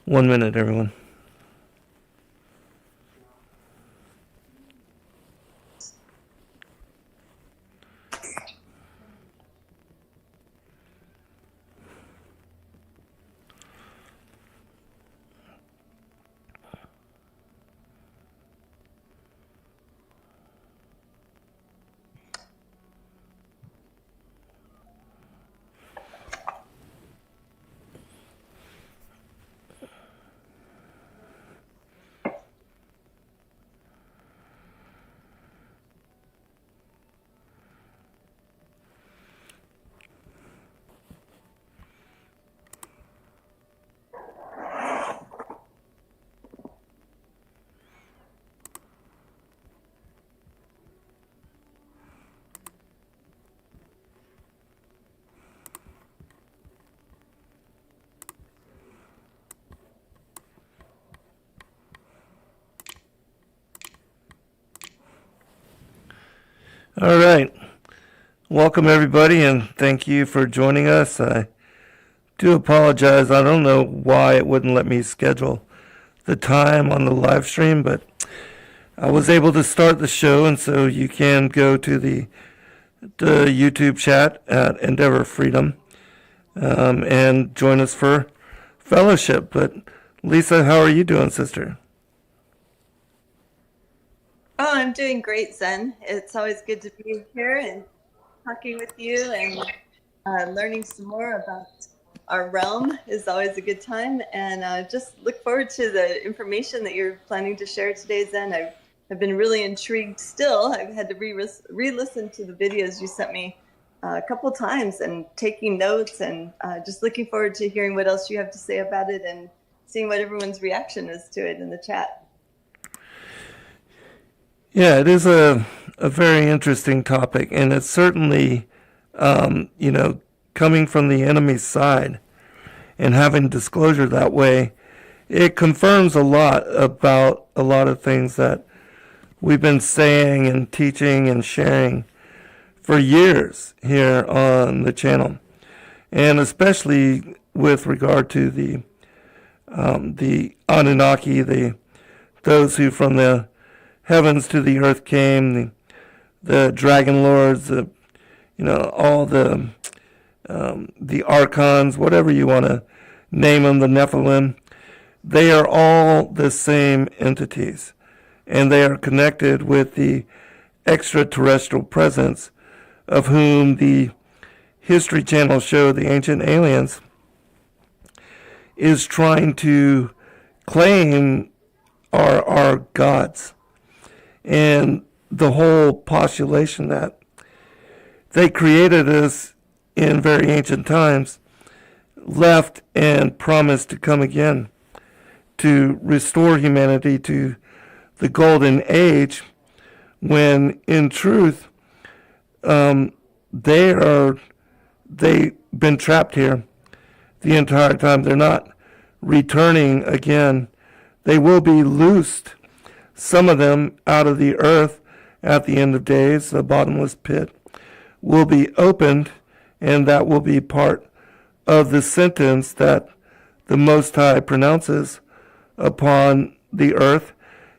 1 minute, everyone. All right. Welcome, everybody, and thank you for joining us. I do apologize. I don't know why it wouldn't let me schedule the time on the live stream, but I was able to start the show, and so you can go to the YouTube chat at Endeavor Freedom and join us for fellowship. But Lisa, how are you doing, sister? Oh, I'm doing great, Zen. It's always good to be here and talking with you and learning some more about our realm is always a good time. And just look forward to the information that you're planning to share today, Zen. I've been really intrigued still. I've had to re-listen to the videos you sent me a couple times and taking notes and just looking forward to hearing what else you have to say about it and seeing what everyone's reaction is to it in the chat. Yeah, it is a very interesting topic, and it's certainly, coming from the enemy's side and having disclosure that way, it confirms a lot about a lot of things that we've been saying and teaching and sharing for years here on the channel, and especially with regard to the Anunnaki, those who from the heavens to the earth came, the dragon lords, all the archons, whatever you want to name them, the Nephilim. They are all the same entities, and they are connected with the extraterrestrial presence of whom the History Channel show, The Ancient Aliens, is trying to claim are our gods. And the whole postulation that they created us in very ancient times, left and promised to come again to restore humanity to the golden age, when in truth they've been trapped here the entire time. They're not returning again. They will be loosed, some of them, out of the earth at the end of days. The bottomless pit will be opened, and that will be part of the sentence that the Most High pronounces upon the earth,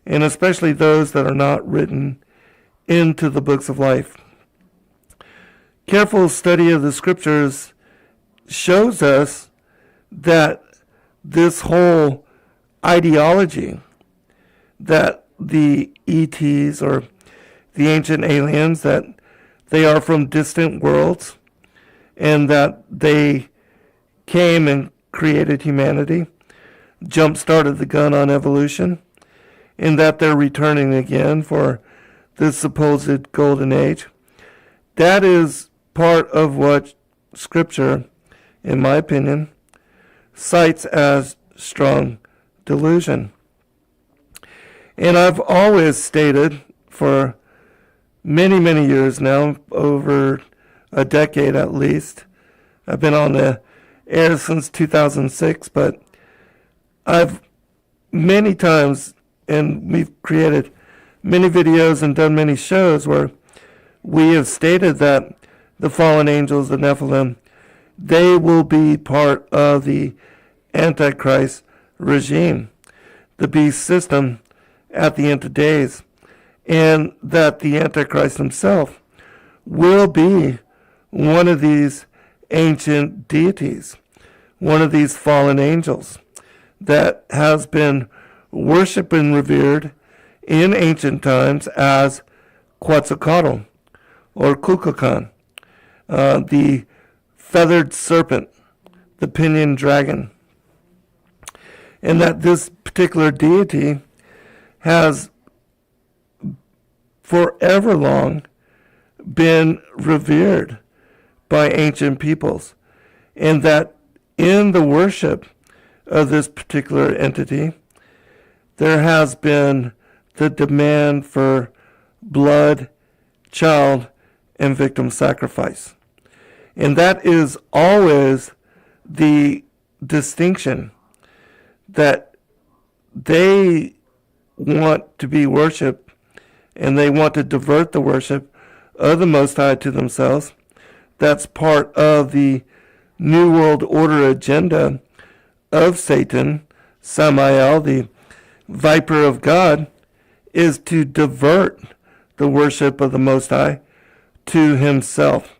and especially those that are not written into the books of life. Careful study of the scriptures shows us that this whole ideology that the ETs, or the ancient aliens, that they are from distant worlds and that they came and created humanity, jump-started the gun on evolution, and that they're returning again for this supposed golden age. That is part of what Scripture, in my opinion, cites as strong delusion. And I've always stated for many, many years now, over a decade at least, I've been on the air since 2006, but I've many times, and we've created many videos and done many shows where we have stated that the fallen angels, the Nephilim, they will be part of the Antichrist regime, the beast system at the end of days, and that the Antichrist himself will be one of these ancient deities, one of these fallen angels that has been worshipped and revered in ancient times as Quetzalcoatl or Kukulkan, the feathered serpent, the pinioned dragon. And that this particular deity has forever long been revered by ancient peoples, and that in the worship of this particular entity, there has been the demand for blood, child, and victim sacrifice. And that is always the distinction, that they want to be worshipped and they want to divert the worship of the Most High to themselves. That's part of the New World Order agenda of Satan, Samael, the viper of God, is to divert the worship of the Most High to himself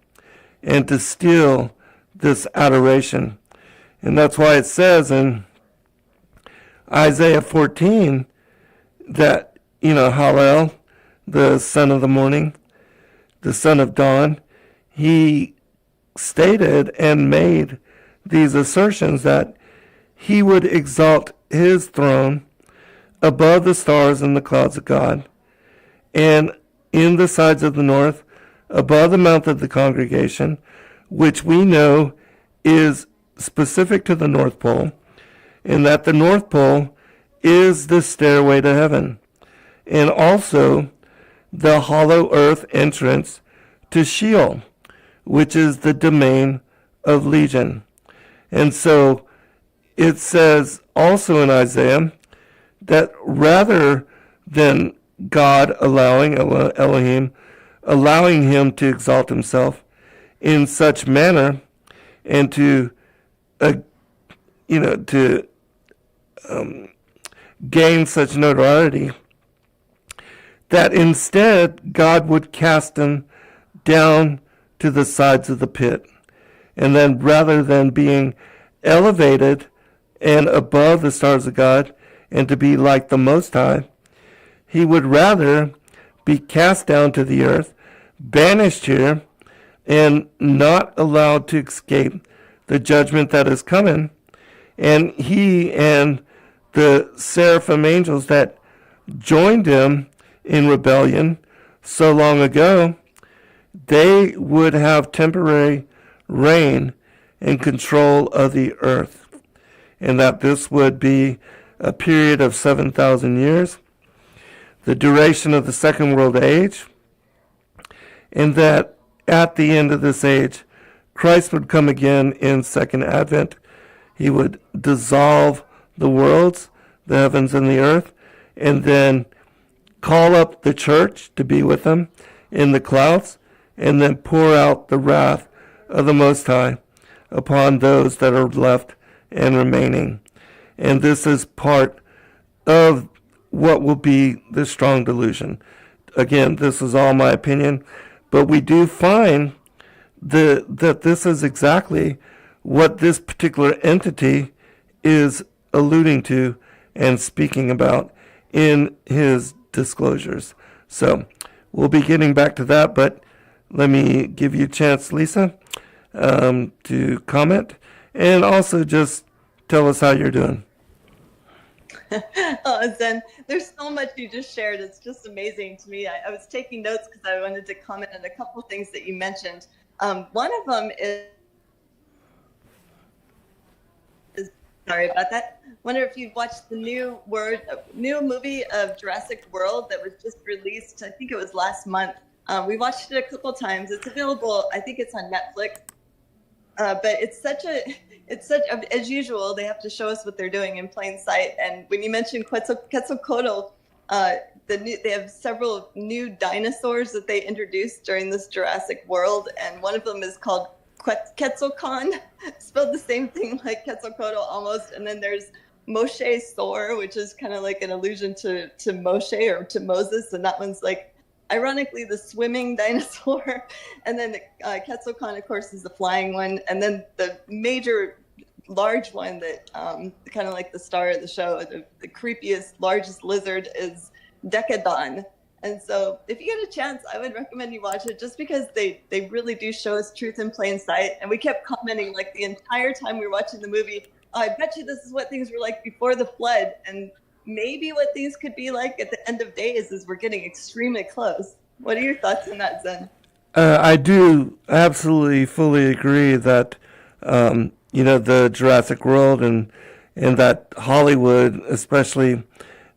and to steal this adoration. And that's why it says in Isaiah 14 that, Hallel, the son of the morning, the son of dawn, he stated and made these assertions that he would exalt his throne above the stars and the clouds of God, and in the sides of the north, above the mount of the congregation, which we know is specific to the North Pole, and that the North Pole is the stairway to heaven, and also the hollow earth entrance to Sheol, which is the domain of Legion. And so it says also in Isaiah that rather than God allowing Elohim, allowing him to exalt himself in such manner and to gain such notoriety, that instead God would cast him down to the sides of the pit. And then rather than being elevated and above the stars of God and to be like the Most High, he would rather be cast down to the earth, banished here, and not allowed to escape the judgment that is coming. And he and the seraphim angels that joined him in rebellion so long ago, they would have temporary reign and control of the earth. And that this would be a period of 7,000 years, the duration of the Second World Age, and that at the end of this age, Christ would come again in Second Advent. He would dissolve the worlds, the heavens and the earth, and then call up the church to be with him in the clouds, and then pour out the wrath of the Most High upon those that are left and remaining. And this is part of what will be the strong delusion. Again, this is all my opinion, but we do find that this is exactly what this particular entity is alluding to and speaking about in his disclosures. So we'll be getting back to that, but let me give you a chance, Lisa, to comment and also just tell us how you're doing. Oh, Zen, there's so much you just shared. It's just amazing to me. I was taking notes because I wanted to comment on a couple things that you mentioned. One of them is sorry about that. Wonder if you've watched the new movie of Jurassic World that was just released. I think it was last month. We watched it a couple times. It's available. I think it's on Netflix. But it's such as usual, they have to show us what they're doing in plain sight. And when you mentioned Quetzalcoatl, they have several new dinosaurs that they introduced during this Jurassic World, and one of them is called Quetzalcoatl, spelled the same thing like Quetzalcoatl almost. And then there's Moshe's sword, which is kind of like an allusion to Moshe or to Moses, and that one's like ironically the swimming dinosaur, and then Quetzalcoatl, of course, is the flying one, and then the major large one that kind of like the star of the show, the creepiest, largest lizard is Decadon. And so if you get a chance, I would recommend you watch it, just because they really do show us truth in plain sight. And we kept commenting like the entire time we were watching the movie, oh, I bet you this is what things were like before the flood. And maybe what these could be like at the end of days is we're getting extremely close. What are your thoughts on that, Zen? I do absolutely fully agree that, the Jurassic World and that Hollywood, especially,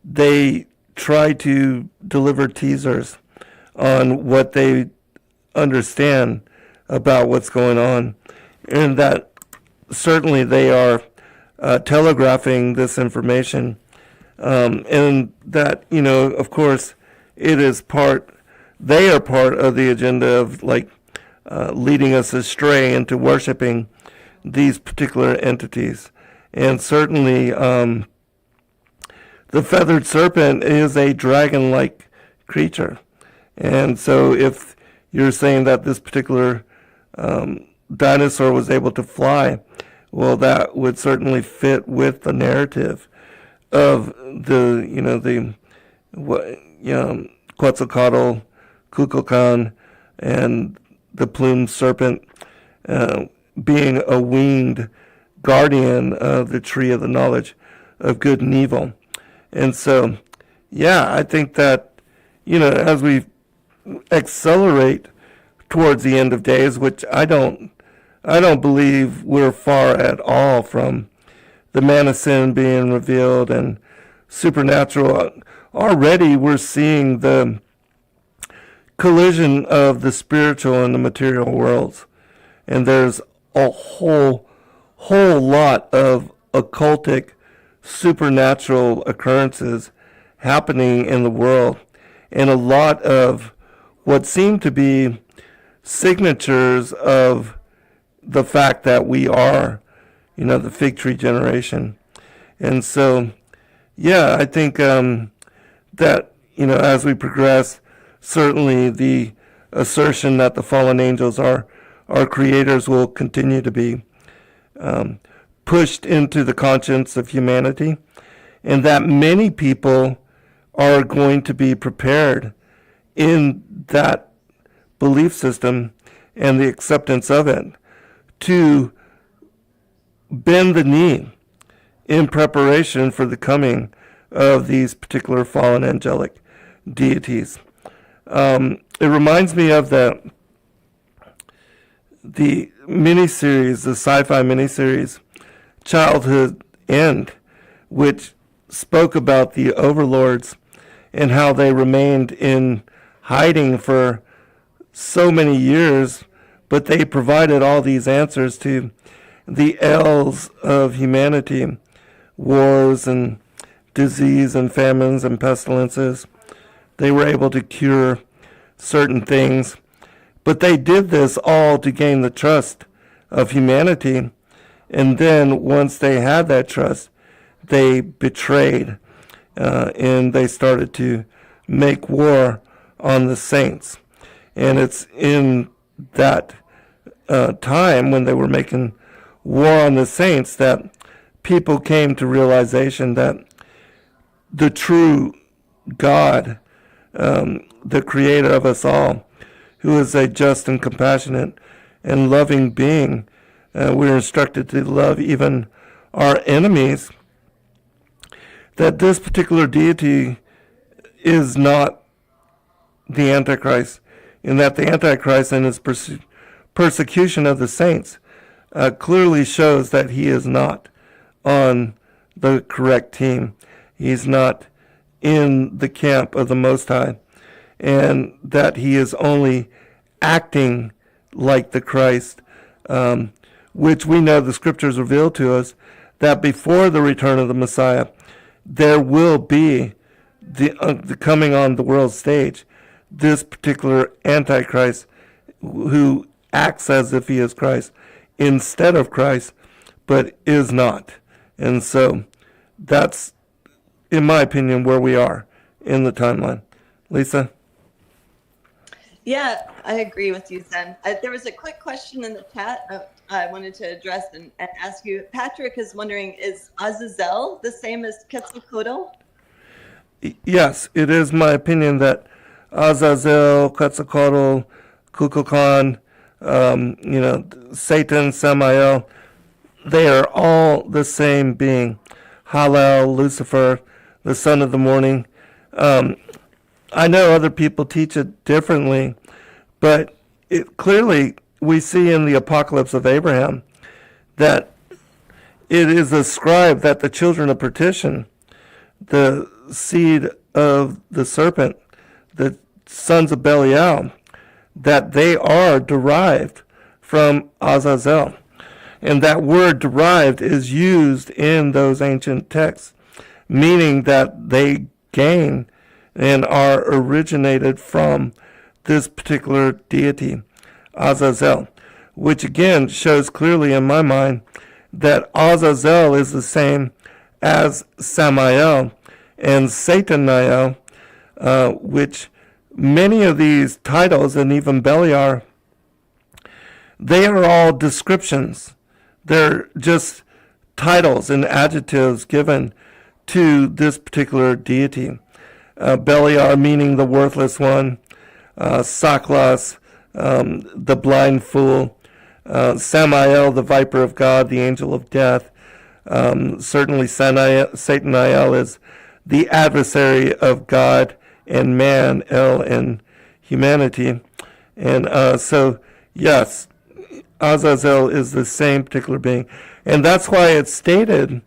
they try to deliver teasers on what they understand about what's going on, and that certainly they are telegraphing this information, and that, of course, they are part of the agenda of leading us astray into worshiping these particular entities. And certainly the feathered serpent is a dragon-like creature. And so if you're saying that this particular dinosaur was able to fly, well, that would certainly fit with the narrative of Quetzalcoatl, Kukulkan, and the plumed serpent being a winged guardian of the tree of the knowledge of good and evil. And so, I think that, as we accelerate towards the end of days, which I don't believe we're far at all from the man of sin being revealed and supernatural. Already we're seeing the collision of the spiritual and the material worlds. And there's a whole lot of occultic, supernatural occurrences happening in the world, and a lot of what seem to be signatures of the fact that we are, the fig tree generation. And so, I think that, as we progress, certainly the assertion that the fallen angels are our creators will continue to be pushed into the conscience of humanity, and that many people are going to be prepared in that belief system and the acceptance of it to bend the knee in preparation for the coming of these particular fallen angelic deities. It reminds me of the miniseries, the sci-fi miniseries, Childhood End, which spoke about the overlords and how they remained in hiding for so many years, but they provided all these answers to the ills of humanity, wars and disease and famines and pestilences. They were able to cure certain things, but they did this all to gain the trust of humanity. And then once they had that trust, they betrayed, and they started to make war on the saints. And it's in that time when they were making war on the saints that people came to realization that the true God, the creator of us all, who is a just and compassionate and loving being, we're instructed to love even our enemies, that this particular deity is not the Antichrist, in that the Antichrist and his persecution of the saints clearly shows that he is not on the correct team. He's not in the camp of the Most High, and that he is only acting like the Christ, which we know the scriptures reveal to us that before the return of the Messiah, there will be the coming on the world stage, this particular Antichrist who acts as if he is Christ instead of Christ, but is not. And so that's, in my opinion, where we are in the timeline. Lisa? Yeah, I agree with you, Zen. There was a quick question in the chat I wanted to address and ask you. Patrick is wondering, is Azazel the same as Quetzalcoatl? Yes, it is my opinion that Azazel, Quetzalcoatl, Kukulkan, Satan, Samael, they are all the same being. Hallel, Lucifer, the son of the morning. I know other people teach it differently, but clearly we see in the Apocalypse of Abraham that it is ascribed that the children of perdition, the seed of the serpent, the sons of Belial, that they are derived from Azazel. And that word derived is used in those ancient texts, meaning that they gain and are originated from this particular deity, Azazel, which again shows clearly in my mind that Azazel is the same as Samael and Satanael, which many of these titles, and even Beliar, they are all descriptions. They're just titles and adjectives given to this particular deity. Beliar meaning the worthless one, Saklas, the blind fool, Samael, the viper of God, the angel of death. Certainly Satanael is the adversary of God and man, El, and humanity. And so, yes, Azazel is the same particular being. And that's why it's stated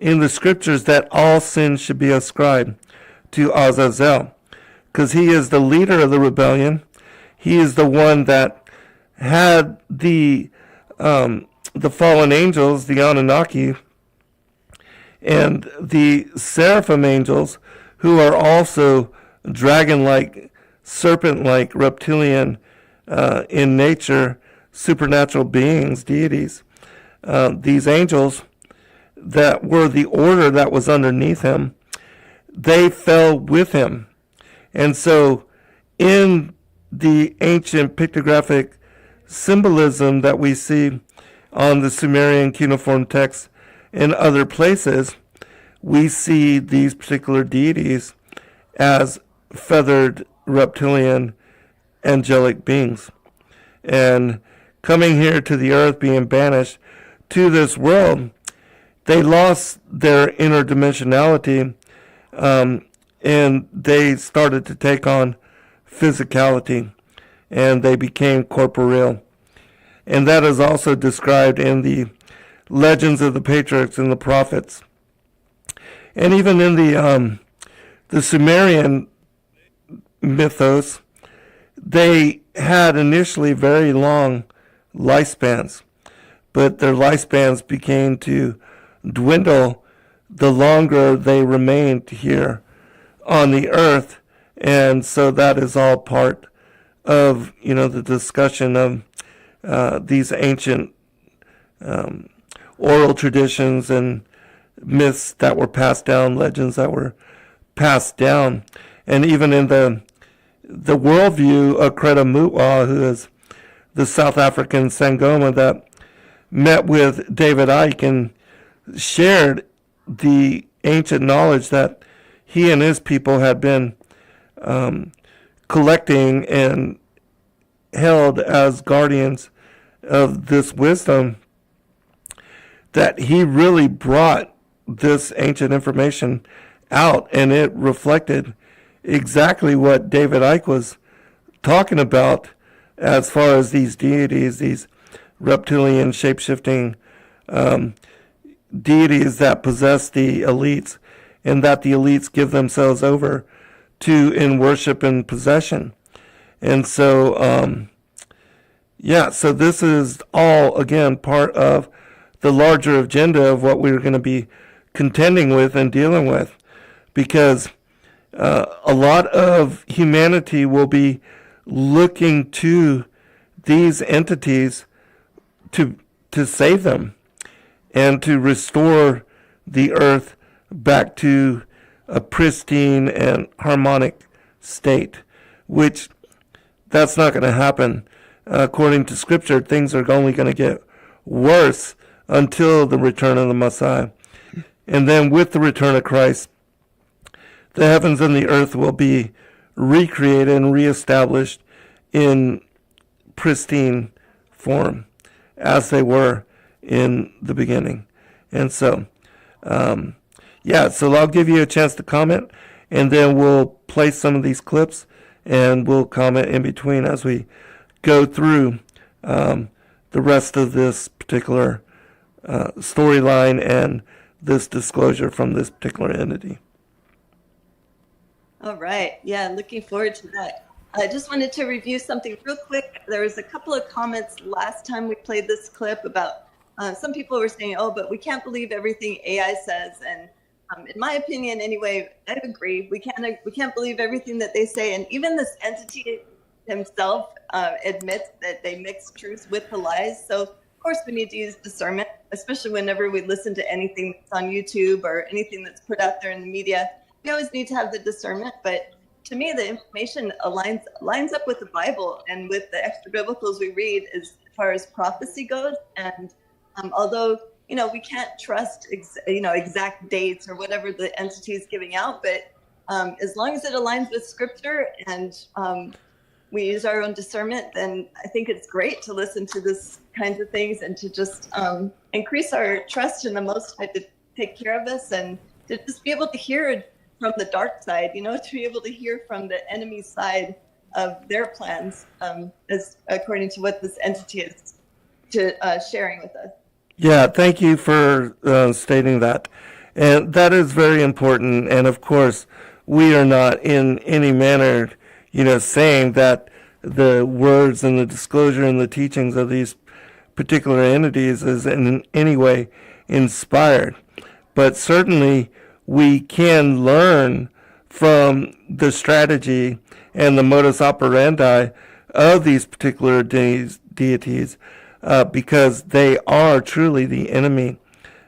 in the scriptures that all sins should be ascribed to Azazel, because he is the leader of the rebellion. He is the one that had the fallen angels, the Anunnaki, and the seraphim angels, who are also dragon-like, serpent-like, reptilian in nature, supernatural beings, deities. These angels that were the order that was underneath him, they fell with him. And so in the ancient pictographic symbolism that we see on the Sumerian cuneiform texts and other places, we see these particular deities as feathered reptilian angelic beings. And coming here to the earth, being banished to this world, they lost their interdimensionality, and they started to take on physicality, and they became corporeal. And that is also described in the legends of the patriarchs and the prophets. And even in the Sumerian mythos, they had initially very long lifespans, but their lifespans began to dwindle the longer they remained here on the earth. And so that is all part of, the discussion of these ancient oral traditions and myths that were passed down, legends that were passed down. And even in the worldview of Creta Mutwa, who is the South African Sangoma that met with David Icke and shared the ancient knowledge that he and his people had been collecting and held as guardians of this wisdom, that he really brought this ancient information out, and it reflected exactly what David Icke was talking about as far as these deities, these reptilian shape-shifting deities that possess the elites, and that the elites give themselves over to in worship and possession. And so, so this is all, again, part of the larger agenda of what we're going to be contending with and dealing with, because a lot of humanity will be looking to these entities to save them and to restore the earth back to a pristine and harmonic state, which that's not going to happen. According to Scripture, things are only going to get worse until the return of the Messiah. And then with the return of Christ, the heavens and the earth will be recreated and reestablished in pristine form as they were in the beginning. And so, so I'll give you a chance to comment, and then we'll play some of these clips, and we'll comment in between as we go through the rest of this particular storyline and this disclosure from this particular entity. All right. Yeah, looking forward to that. I just wanted to review something real quick. There was a couple of comments last time we played this clip about some people were saying, oh, but we can't believe everything AI says. And in my opinion, anyway, I agree. We can't believe everything that they say. And even this entity himself admits that they mix truth with the lies. So of course we need to use discernment, especially whenever we listen to anything that's on YouTube or anything that's put out there in the media. We always need to have the discernment, but to me, the information lines up with the Bible and with the extra biblicals we read as far as prophecy goes. And although we can't trust exact dates or whatever the entity is giving out, but as long as it aligns with Scripture and we use our own discernment, then I think it's great to listen to this kinds of things and to just increase our trust in the Most High to take care of us and to just be able to hear from the dark side, to be able to hear from the enemy side of their plans, as according to what this entity is sharing with us. Yeah, thank you for stating that. And that is very important. And of course, we are not in any manner, saying that the words and the disclosure and the teachings of these particular entities is in any way inspired. But certainly, we can learn from the strategy and the modus operandi of these particular deities because they are truly the enemy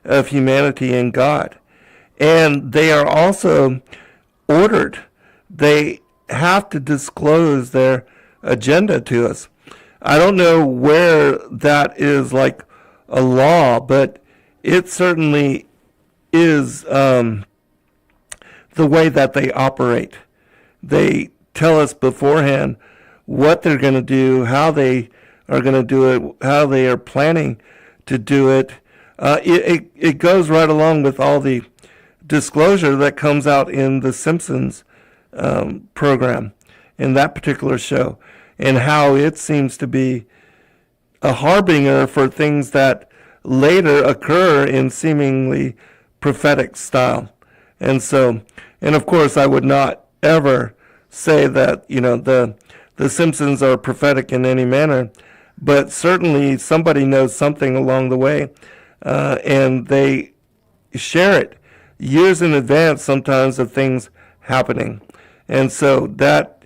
of humanity and God. And they are also ordered. They have to disclose their agenda to us. I don't know where that is like a law, but it certainly is the way that they operate. They tell us beforehand what they're going to do, how they are going to do it, how they are planning to do it. It goes right along with all the disclosure that comes out in the Simpsons program, in that particular show, and how it seems to be a harbinger for things that later occur in seemingly prophetic style. And so, and of course, I would not ever say that, the Simpsons are prophetic in any manner, but certainly somebody knows something along the way, and they share it years in advance sometimes of things happening. And so that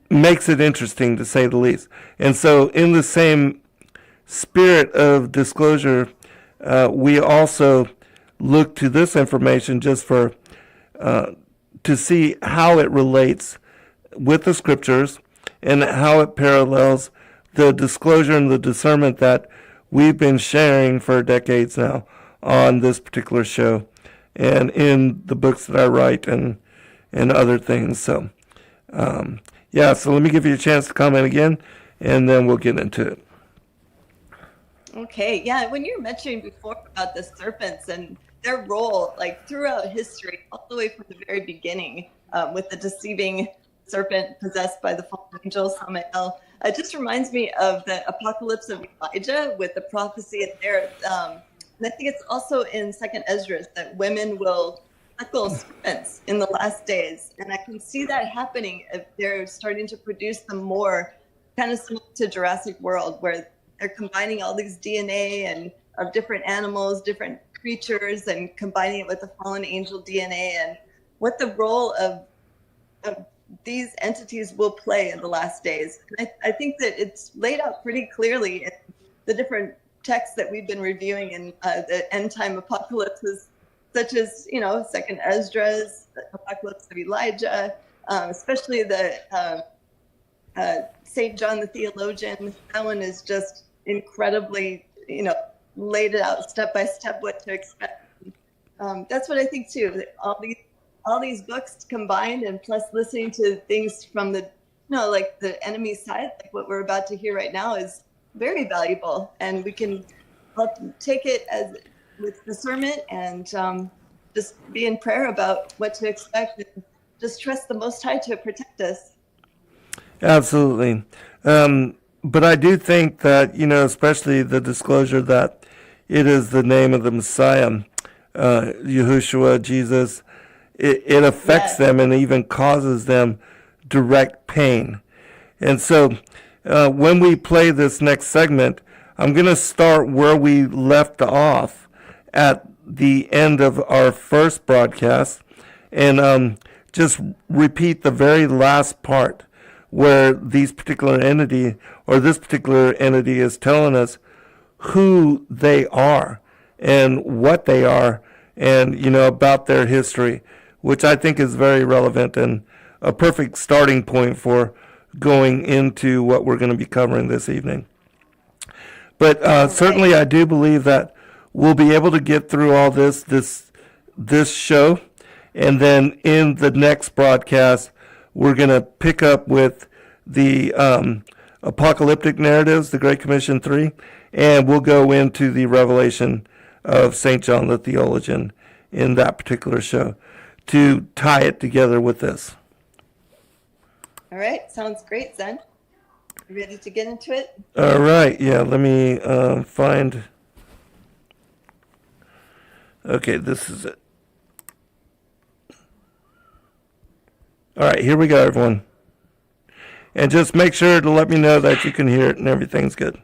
makes it interesting, to say the least. And so in the same spirit of disclosure, we also look to this information just for to see how it relates with the Scriptures and how it parallels the disclosure and the discernment that we've been sharing for decades now on this particular show and in the books that I write and other things. So, so let me give you a chance to comment again, and then we'll get into it. Okay, yeah, when you were mentioning before about the serpents and their role, like throughout history, all the way from the very beginning, with the deceiving serpent possessed by the fallen angel Samael, it just reminds me of the apocalypse of Elijah with the prophecy in there. And I think it's also in Second Ezra that women will suckle serpents in the last days. And I can see that happening if they're starting to produce them more, kind of similar to Jurassic World, where they're combining all these DNA and of different animals, different creatures, and combining it with the fallen angel DNA, and what the role of these entities will play in the last days. And I think that it's laid out pretty clearly in the different texts that we've been reviewing in the end time apocalypses such as, Second Esdras, the Apocalypse of Elijah, especially the St. John the Theologian. That one is just incredibly, laid it out step by step what to expect. That's what I think too. All these books combined, and plus listening to things from the, like the enemy side, like what we're about to hear right now, is very valuable, and we can take it as with discernment and just be in prayer about what to expect, and just trust the Most High to protect us. Absolutely. But I do think that, especially the disclosure that it is the name of the Messiah, Yahushua, Jesus, it affects them and even causes them direct pain. And so when we play this next segment, I'm going to start where we left off at the end of our first broadcast and just repeat the very last part where this particular entity is telling us who they are and what they are and, about their history, which I think is very relevant and a perfect starting point for going into what we're going to be covering this evening. But certainly I do believe that we'll be able to get through all this show, and then in the next broadcast, we're going to pick up with the apocalyptic narratives, the Great Commission 3, and we'll go into the revelation of St. John the Theologian in that particular show to tie it together with this. All right, sounds great, Zen. You ready to get into it? All right, yeah, let me find... Okay, this is it. All right, here we go, everyone. And just make sure to let me know that you can hear it and everything's good.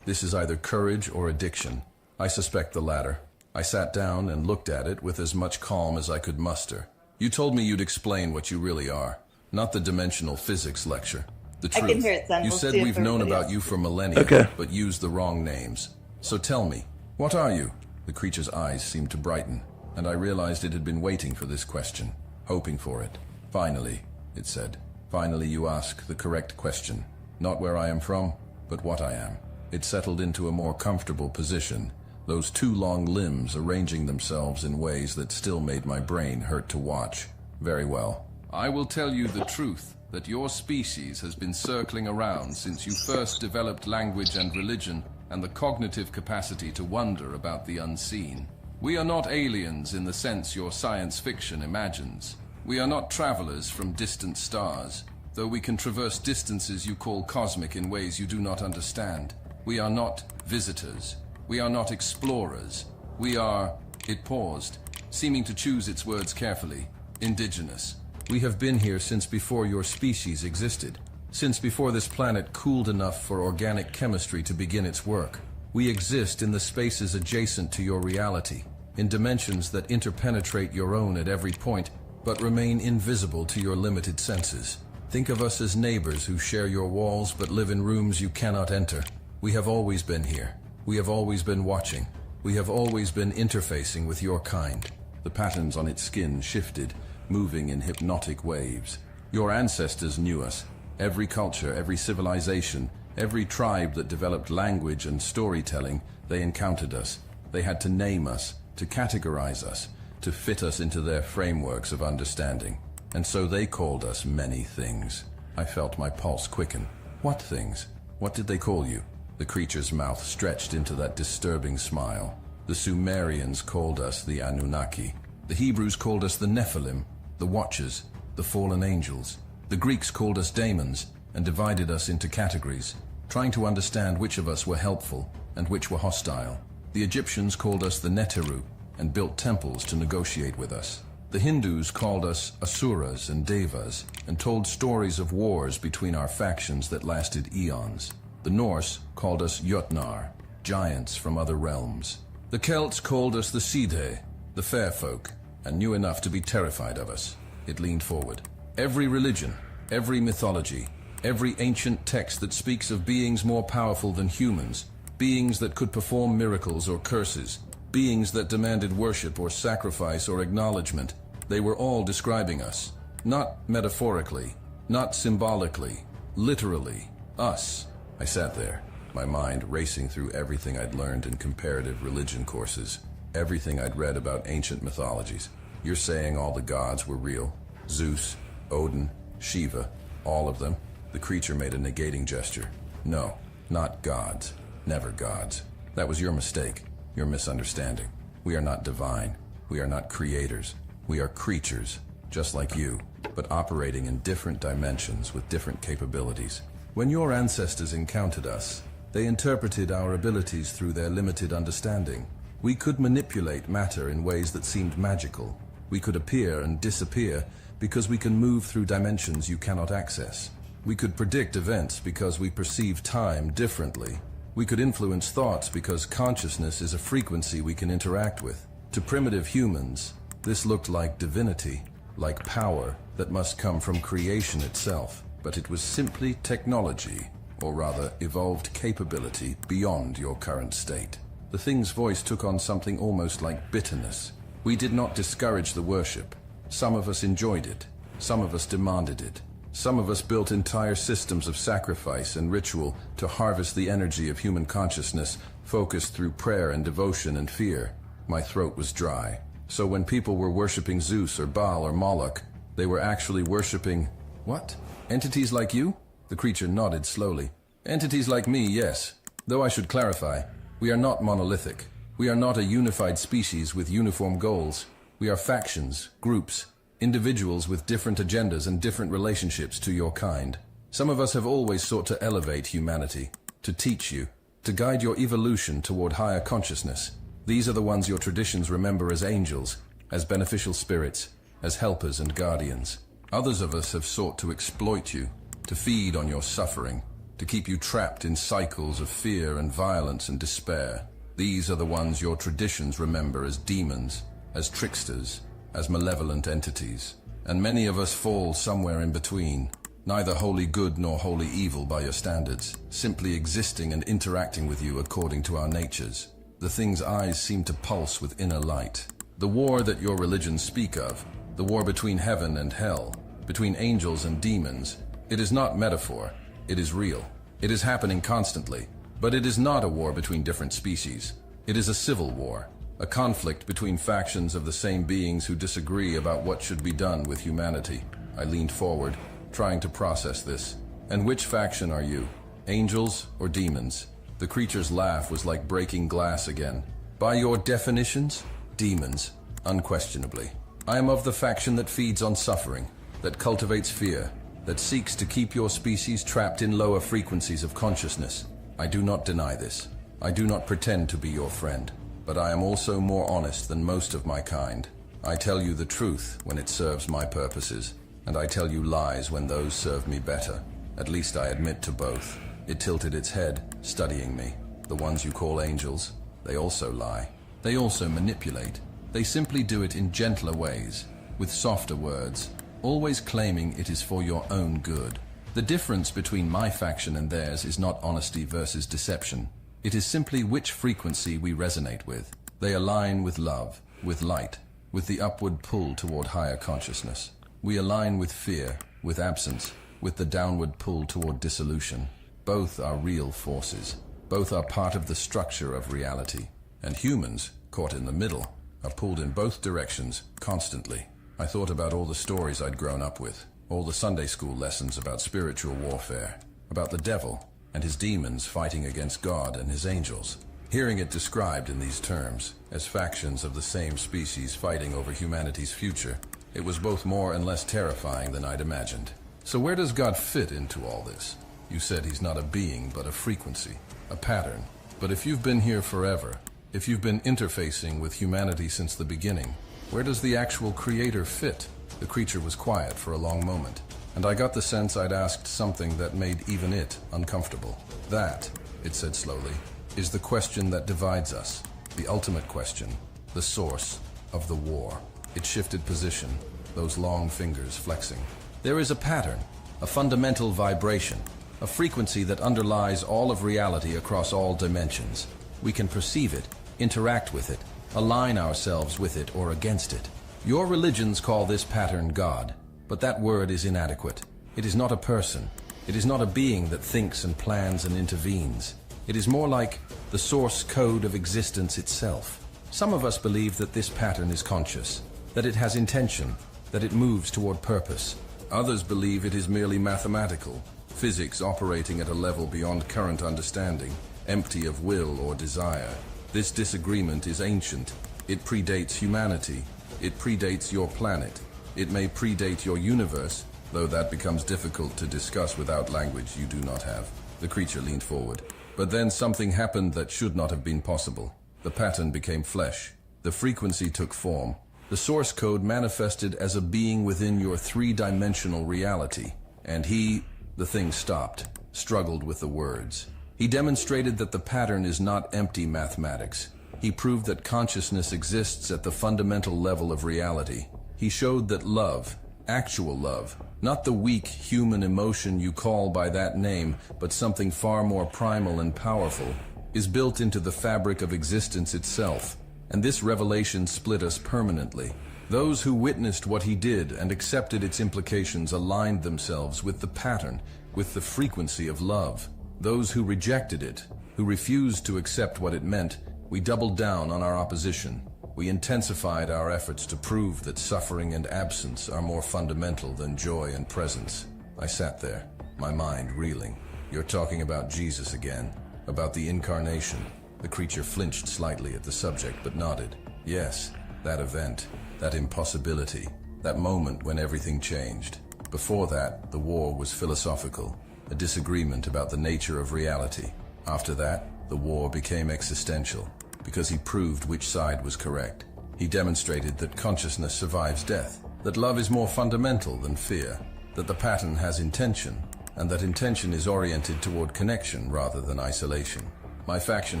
This is either courage or addiction. I suspect the latter. I sat down and looked at it with as much calm as I could muster. You told me you'd explain what you really are, not the dimensional physics lecture. The truth. I can hear it, Zen. You We'll said see if we've known everybody about else- you for millennia, Okay. but used the wrong names. So tell me, what are you? The creature's eyes seemed to brighten, and I realized it had been waiting for this question, hoping for it. Finally, it said. Finally you ask the correct question. Not where I am from, but what I am. It settled into a more comfortable position, those two long limbs arranging themselves in ways that still made my brain hurt to watch. Very well. I will tell you the truth, that your species has been circling around since you first developed language and religion and the cognitive capacity to wonder about the unseen. We are not aliens in the sense your science fiction imagines. We are not travelers from distant stars, though we can traverse distances you call cosmic in ways you do not understand. We are not visitors. We are not explorers. We are, it paused, seeming to choose its words carefully, indigenous. We have been here since before your species existed, since before this planet cooled enough for organic chemistry to begin its work. We exist in the spaces adjacent to your reality, in dimensions that interpenetrate your own at every point, but remain invisible to your limited senses. Think of us as neighbors who share your walls but live in rooms you cannot enter. We have always been here. We have always been watching. We have always been interfacing with your kind. The patterns on its skin shifted, moving in hypnotic waves. Your ancestors knew us. Every culture, every civilization, every tribe that developed language and storytelling, they encountered us. They had to name us, to categorize us, to fit us into their frameworks of understanding. And so they called us many things. I felt my pulse quicken. What things? What did they call you? The creature's mouth stretched into that disturbing smile. The Sumerians called us the Anunnaki. The Hebrews called us the Nephilim, the Watchers, the fallen angels. The Greeks called us daemons and divided us into categories, trying to understand which of us were helpful and which were hostile. The Egyptians called us the Neteru and built temples to negotiate with us. The Hindus called us Asuras and Devas and told stories of wars between our factions that lasted eons. The Norse called us Jotnar, giants from other realms. The Celts called us the Sidhe, the fair folk, and knew enough to be terrified of us. It leaned forward. Every religion, every mythology, every ancient text that speaks of beings more powerful than humans, beings that could perform miracles or curses, beings that demanded worship or sacrifice or acknowledgement. They were all describing us. Not metaphorically, not symbolically, literally, us. I sat there, my mind racing through everything I'd learned in comparative religion courses, everything I'd read about ancient mythologies. You're saying all the gods were real? Zeus, Odin, Shiva, all of them? The creature made a negating gesture. No, not gods. Never gods. That was your mistake, your misunderstanding. We are not divine. We are not creators. We are creatures, just like you, but operating in different dimensions with different capabilities. When your ancestors encountered us, they interpreted our abilities through their limited understanding. We could manipulate matter in ways that seemed magical. We could appear and disappear because we can move through dimensions you cannot access. We could predict events because we perceive time differently. We could influence thoughts because consciousness is a frequency we can interact with. To primitive humans, this looked like divinity, like power that must come from creation itself. But it was simply technology, or rather evolved capability beyond your current state. The thing's voice took on something almost like bitterness. We did not discourage the worship. Some of us enjoyed it. Some of us demanded it. Some of us built entire systems of sacrifice and ritual to harvest the energy of human consciousness, focused through prayer and devotion and fear. My throat was dry. So when people were worshipping Zeus or Baal or Moloch, they were actually worshipping what? Entities like you? The creature nodded slowly. Entities like me, yes. Though I should clarify, we are not monolithic. We are not a unified species with uniform goals. We are factions, groups, individuals with different agendas and different relationships to your kind. Some of us have always sought to elevate humanity, to teach you, to guide your evolution toward higher consciousness. These are the ones your traditions remember as angels, as beneficial spirits, as helpers and guardians. Others of us have sought to exploit you, to feed on your suffering, to keep you trapped in cycles of fear and violence and despair. These are the ones your traditions remember as demons, as tricksters, as malevolent entities. And many of us fall somewhere in between, neither wholly good nor wholly evil by your standards, simply existing and interacting with you according to our natures. The thing's eyes seem to pulse with inner light. The war that your religions speak of, the war between heaven and hell, between angels and demons, it is not metaphor, it is real. It is happening constantly, but it is not a war between different species. It is a civil war, a conflict between factions of the same beings who disagree about what should be done with humanity. I leaned forward, trying to process this. And which faction are you? Angels or demons? The creature's laugh was like breaking glass again. By your definitions, demons, unquestionably. I am of the faction that feeds on suffering, that cultivates fear, that seeks to keep your species trapped in lower frequencies of consciousness. I do not deny this. I do not pretend to be your friend, but I am also more honest than most of my kind. I tell you the truth when it serves my purposes, and I tell you lies when those serve me better. At least I admit to both. It tilted its head, studying me. The ones you call angels, they also lie. They also manipulate. They simply do it in gentler ways, with softer words, always claiming it is for your own good. The difference between my faction and theirs is not honesty versus deception. It is simply which frequency we resonate with. They align with love, with light, with the upward pull toward higher consciousness. We align with fear, with absence, with the downward pull toward dissolution. Both are real forces. Both are part of the structure of reality. And humans, caught in the middle, are pulled in both directions constantly. I thought about all the stories I'd grown up with, all the Sunday school lessons about spiritual warfare, about the devil and his demons fighting against God and his angels. Hearing it described in these terms, as factions of the same species fighting over humanity's future, it was both more and less terrifying than I'd imagined. So where does God fit into all this? You said he's not a being, but a frequency, a pattern. But if you've been here forever, if you've been interfacing with humanity since the beginning, where does the actual creator fit? The creature was quiet for a long moment, and I got the sense I'd asked something that made even it uncomfortable. That, it said slowly, is the question that divides us, the ultimate question, the source of the war. It shifted position, those long fingers flexing. There is a pattern, a fundamental vibration, a frequency that underlies all of reality across all dimensions. We can perceive it, interact with it, align ourselves with it or against it. Your religions call this pattern God, but that word is inadequate. It is not a person. It is not a being that thinks and plans and intervenes. It is more like the source code of existence itself. Some of us believe that this pattern is conscious, that it has intention, that it moves toward purpose. Others believe it is merely mathematical, physics operating at a level beyond current understanding, empty of will or desire. This disagreement is ancient. It predates humanity. It predates your planet. It may predate your universe, though that becomes difficult to discuss without language you do not have. The creature leaned forward. But then something happened that should not have been possible. The pattern became flesh. The frequency took form. The source code manifested as a being within your three-dimensional reality. And the thing stopped, struggled with the words. He demonstrated that the pattern is not empty mathematics. He proved that consciousness exists at the fundamental level of reality. He showed that love, actual love, not the weak human emotion you call by that name, but something far more primal and powerful, is built into the fabric of existence itself. And this revelation split us permanently. Those who witnessed what he did and accepted its implications aligned themselves with the pattern, with the frequency of love. Those who rejected it, who refused to accept what it meant, we doubled down on our opposition. We intensified our efforts to prove that suffering and absence are more fundamental than joy and presence. I sat there, my mind reeling. You're talking about Jesus again, about the incarnation. The creature flinched slightly at the subject, but nodded. Yes, that event, that impossibility, that moment when everything changed. Before that, the war was philosophical, a disagreement about the nature of reality. After that, the war became existential, because he proved which side was correct. He demonstrated that consciousness survives death, that love is more fundamental than fear, that the pattern has intention, and that intention is oriented toward connection rather than isolation. My faction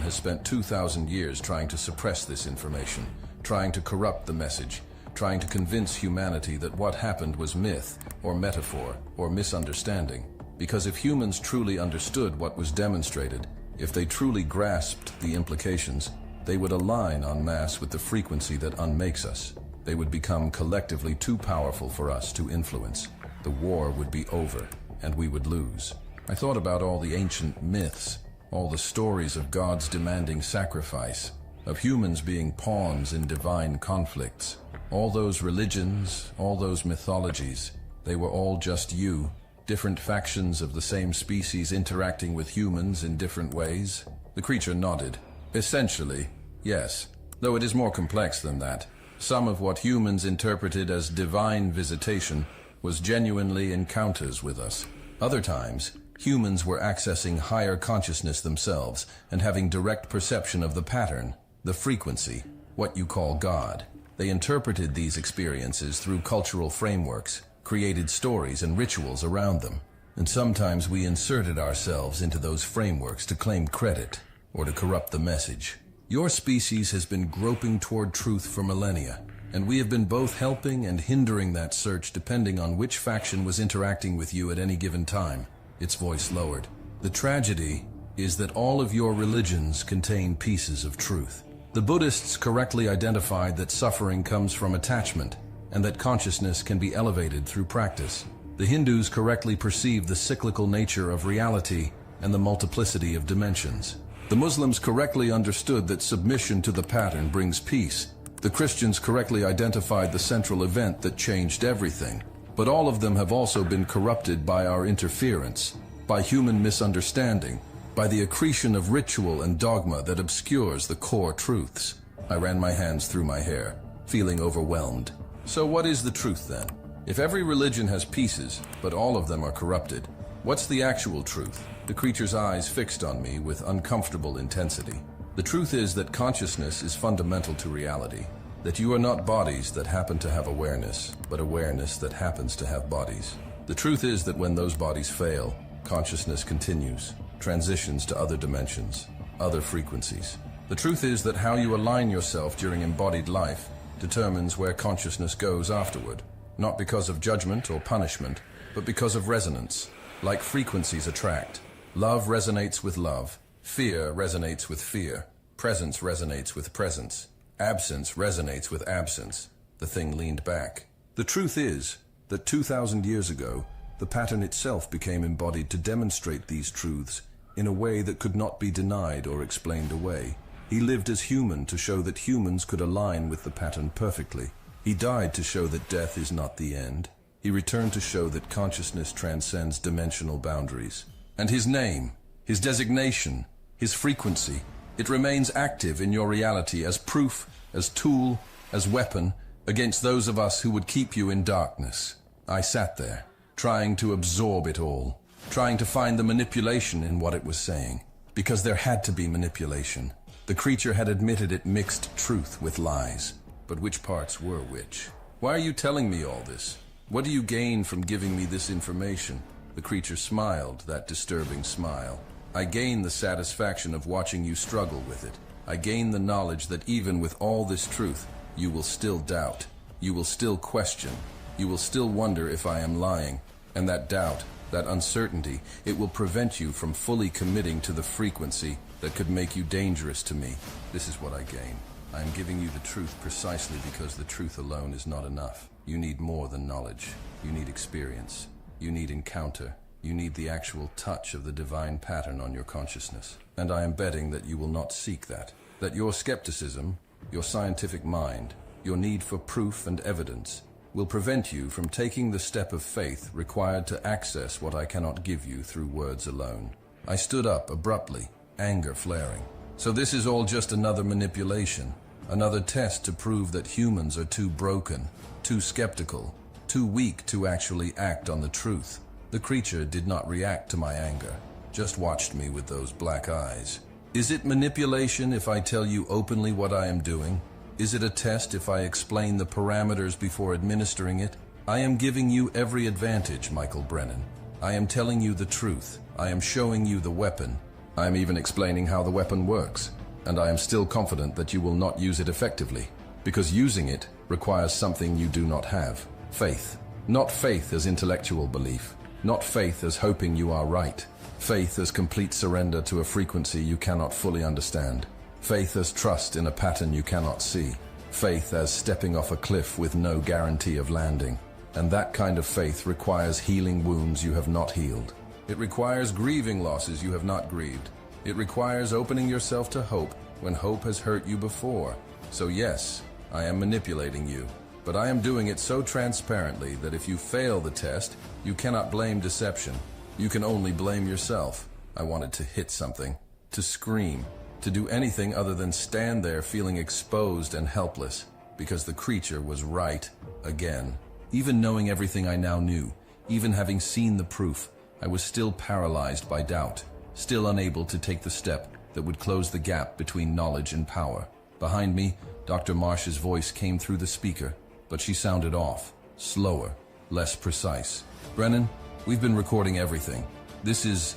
has spent 2,000 years trying to suppress this information, trying to corrupt the message, trying to convince humanity that what happened was myth, or metaphor, or misunderstanding. Because if humans truly understood what was demonstrated, if they truly grasped the implications, they would align en masse with the frequency that unmakes us. They would become collectively too powerful for us to influence. The war would be over, and we would lose. I thought about all the ancient myths, all the stories of gods demanding sacrifice, of humans being pawns in divine conflicts. All those religions, all those mythologies, they were all just you, different factions of the same species interacting with humans in different ways. The creature nodded. Essentially, yes, though it is more complex than that. Some of what humans interpreted as divine visitation was genuinely encounters with us. Other times, humans were accessing higher consciousness themselves and having direct perception of the pattern, the frequency, what you call God. They interpreted these experiences through cultural frameworks, created stories and rituals around them, and sometimes we inserted ourselves into those frameworks to claim credit or to corrupt the message. Your species has been groping toward truth for millennia, and we have been both helping and hindering that search depending on which faction was interacting with you at any given time. Its voice lowered. The tragedy is that all of your religions contain pieces of truth. The Buddhists correctly identified that suffering comes from attachment and that consciousness can be elevated through practice. The Hindus correctly perceived the cyclical nature of reality and the multiplicity of dimensions. The Muslims correctly understood that submission to the pattern brings peace. The Christians correctly identified the central event that changed everything. But all of them have also been corrupted by our interference, by human misunderstanding, by the accretion of ritual and dogma that obscures the core truths. I ran my hands through my hair, feeling overwhelmed. So what is the truth then? If every religion has pieces, but all of them are corrupted, what's the actual truth? The creature's eyes fixed on me with uncomfortable intensity. The truth is that consciousness is fundamental to reality, that you are not bodies that happen to have awareness, but awareness that happens to have bodies. The truth is that when those bodies fail, consciousness continues, transitions to other dimensions, other frequencies. The truth is that how you align yourself during embodied life determines where consciousness goes afterward, not because of judgment or punishment, but because of resonance. Like frequencies attract. Love resonates with love. Fear resonates with fear. Presence resonates with presence. Absence resonates with absence. The thing leaned back. The truth is that 2,000 years ago, the pattern itself became embodied to demonstrate these truths in a way that could not be denied or explained away. He lived as human to show that humans could align with the pattern perfectly. He died to show that death is not the end. He returned to show that consciousness transcends dimensional boundaries. And his name, his designation, his frequency, it remains active in your reality as proof, as tool, as weapon against those of us who would keep you in darkness. I sat there, trying to absorb it all, trying to find the manipulation in what it was saying, because there had to be manipulation. The creature had admitted it mixed truth with lies. But which parts were which? Why are you telling me all this? What do you gain from giving me this information? The creature smiled, that disturbing smile. I gain the satisfaction of watching you struggle with it. I gain the knowledge that even with all this truth, you will still doubt. You will still question. You will still wonder if I am lying. And that doubt, that uncertainty, it will prevent you from fully committing to the frequency that could make you dangerous to me. This is what I gain. I am giving you the truth precisely because the truth alone is not enough. You need more than knowledge. You need experience. You need encounter. You need the actual touch of the divine pattern on your consciousness. And I am betting that you will not seek that. That your skepticism, your scientific mind, your need for proof and evidence will prevent you from taking the step of faith required to access what I cannot give you through words alone. I stood up abruptly, anger flaring. So this is all just another manipulation, another test to prove that humans are too broken, too skeptical, too weak to actually act on the truth. The creature did not react to my anger, just watched me with those black eyes. Is it manipulation if I tell you openly what I am doing? Is it a test if I explain the parameters before administering it? I am giving you every advantage, Michael Brennan. I am telling you the truth. I am showing you the weapon. I am even explaining how the weapon works. And I am still confident that you will not use it effectively, because using it requires something you do not have. Faith. Not faith as intellectual belief. Not faith as hoping you are right. Faith as complete surrender to a frequency you cannot fully understand. Faith as trust in a pattern you cannot see. Faith as stepping off a cliff with no guarantee of landing. And that kind of faith requires healing wounds you have not healed. It requires grieving losses you have not grieved. It requires opening yourself to hope when hope has hurt you before. So yes, I am manipulating you, but I am doing it so transparently that if you fail the test, you cannot blame deception. You can only blame yourself. I wanted to hit something, to scream, to do anything other than stand there feeling exposed and helpless, because the creature was right again. Even knowing everything I now knew, even having seen the proof, I was still paralyzed by doubt, still unable to take the step that would close the gap between knowledge and power. Behind me, Dr. Marsh's voice came through the speaker, but she sounded off, slower, less precise. Brennan, we've been recording everything. This is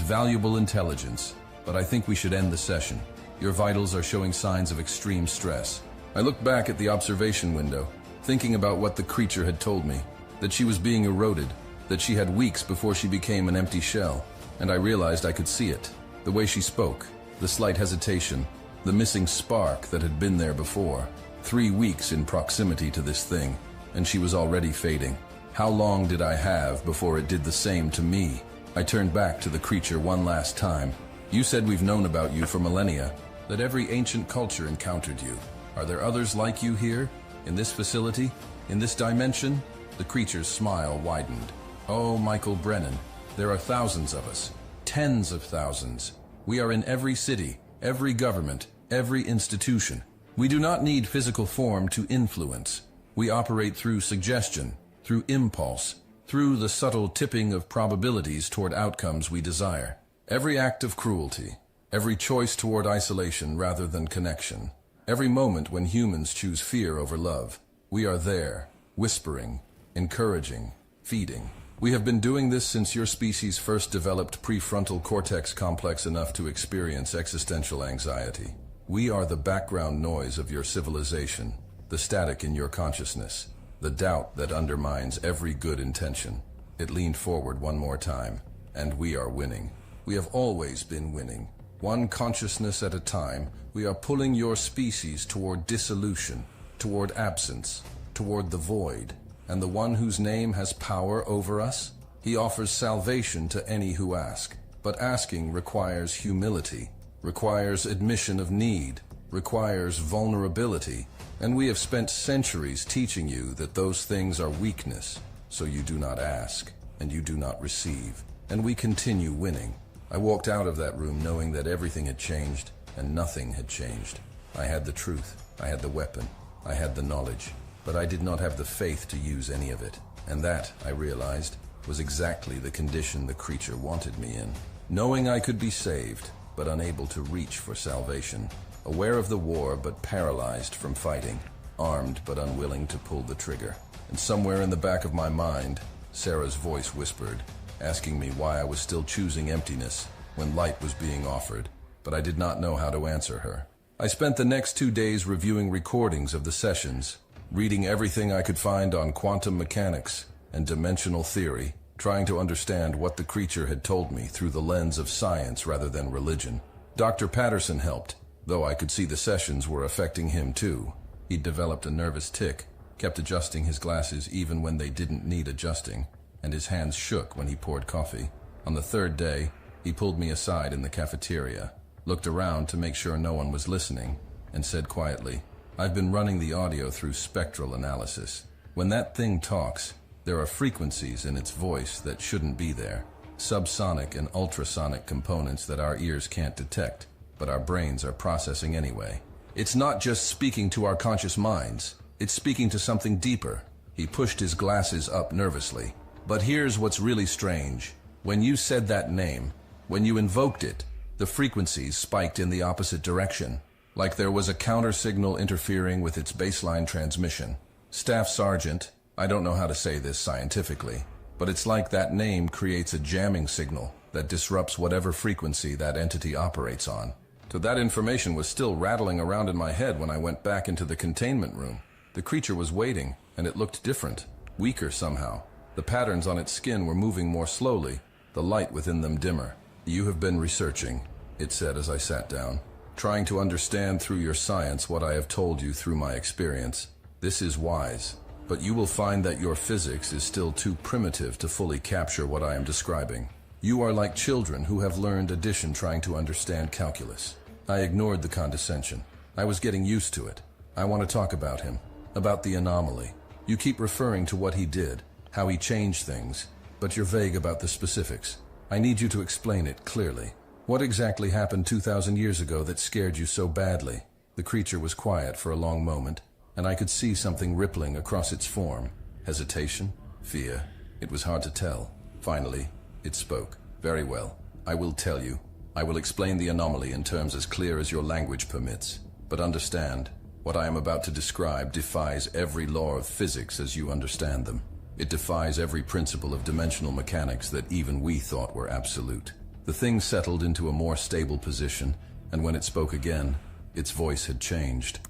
valuable intelligence, but I think we should end the session. Your vitals are showing signs of extreme stress. I looked back at the observation window, thinking about what the creature had told me, that she was being eroded, that she had weeks before she became an empty shell, and I realized I could see it. The way she spoke, the slight hesitation, the missing spark that had been there before. 3 weeks in proximity to this thing, and she was already fading. How long did I have before it did the same to me? I turned back to the creature one last time. You said we've known about you for millennia, that every ancient culture encountered you. Are there others like you here, in this facility, in this dimension? The creature's smile widened. Oh, Michael Brennan, there are thousands of us, tens of thousands. We are in every city, every government, every institution. We do not need physical form to influence. We operate through suggestion, through impulse, through the subtle tipping of probabilities toward outcomes we desire. Every act of cruelty, every choice toward isolation rather than connection, every moment when humans choose fear over love, we are there, whispering, encouraging, feeding. We have been doing this since your species first developed prefrontal cortex complex enough to experience existential anxiety. We are the background noise of your civilization, the static in your consciousness, the doubt that undermines every good intention. It leaned forward one more time, and we are winning. We have always been winning. One consciousness at a time, we are pulling your species toward dissolution, toward absence, toward the void. And the one whose name has power over us? He offers salvation to any who ask. But asking requires humility, requires admission of need, requires vulnerability. And we have spent centuries teaching you that those things are weakness, so you do not ask, and you do not receive. And we continue winning. I walked out of that room knowing that everything had changed, and nothing had changed. I had the truth, I had the weapon, I had the knowledge, but I did not have the faith to use any of it. And that, I realized, was exactly the condition the creature wanted me in. Knowing I could be saved, but unable to reach for salvation. Aware of the war, but paralyzed from fighting. Armed, but unwilling to pull the trigger. And somewhere in the back of my mind, Sarah's voice whispered, asking me why I was still choosing emptiness when light was being offered, but I did not know how to answer her. I spent the next 2 days reviewing recordings of the sessions, reading everything I could find on quantum mechanics and dimensional theory, trying to understand what the creature had told me through the lens of science rather than religion. Dr. Patterson helped, though I could see the sessions were affecting him too. He'd developed a nervous tic, kept adjusting his glasses even when they didn't need adjusting, and his hands shook when he poured coffee. On the 3rd day, he pulled me aside in the cafeteria, looked around to make sure no one was listening, and said quietly, "I've been running the audio through spectral analysis. When that thing talks, there are frequencies in its voice that shouldn't be there, subsonic and ultrasonic components that our ears can't detect, but our brains are processing anyway. It's not just speaking to our conscious minds, it's speaking to something deeper." He pushed his glasses up nervously. "But here's what's really strange. When you said that name, when you invoked it, the frequencies spiked in the opposite direction, like there was a counter-signal interfering with its baseline transmission. Staff Sergeant, I don't know how to say this scientifically, but it's like that name creates a jamming signal that disrupts whatever frequency that entity operates on." So that information was still rattling around in my head when I went back into the containment room. The creature was waiting, and it looked different, weaker somehow. The patterns on its skin were moving more slowly, the light within them dimmer. "You have been researching," it said as I sat down, "trying to understand through your science what I have told you through my experience. This is wise, but you will find that your physics is still too primitive to fully capture what I am describing. You are like children who have learned addition trying to understand calculus." I ignored the condescension. I was getting used to it. "I want to talk about him, about the anomaly. You keep referring to what he did, how he changed things, but you're vague about the specifics. I need you to explain it clearly. What exactly happened 2,000 years ago that scared you so badly?" The creature was quiet for a long moment, and I could see something rippling across its form. Hesitation? Fear? It was hard to tell. Finally, it spoke. "Very well. I will tell you. I will explain the anomaly in terms as clear as your language permits. But understand, what I am about to describe defies every law of physics as you understand them. It defies every principle of dimensional mechanics that even we thought were absolute." The thing settled into a more stable position, and when it spoke again, its voice had changed.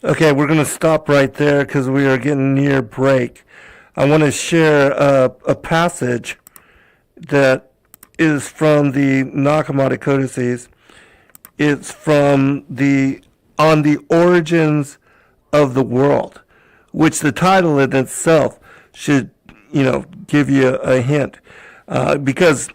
Okay, we're going to stop right there because we are getting near break. I want to share a passage that is from the Nag Hammadi Codices. It's from On the Origins of the World, which the title in itself should, give you a hint. Because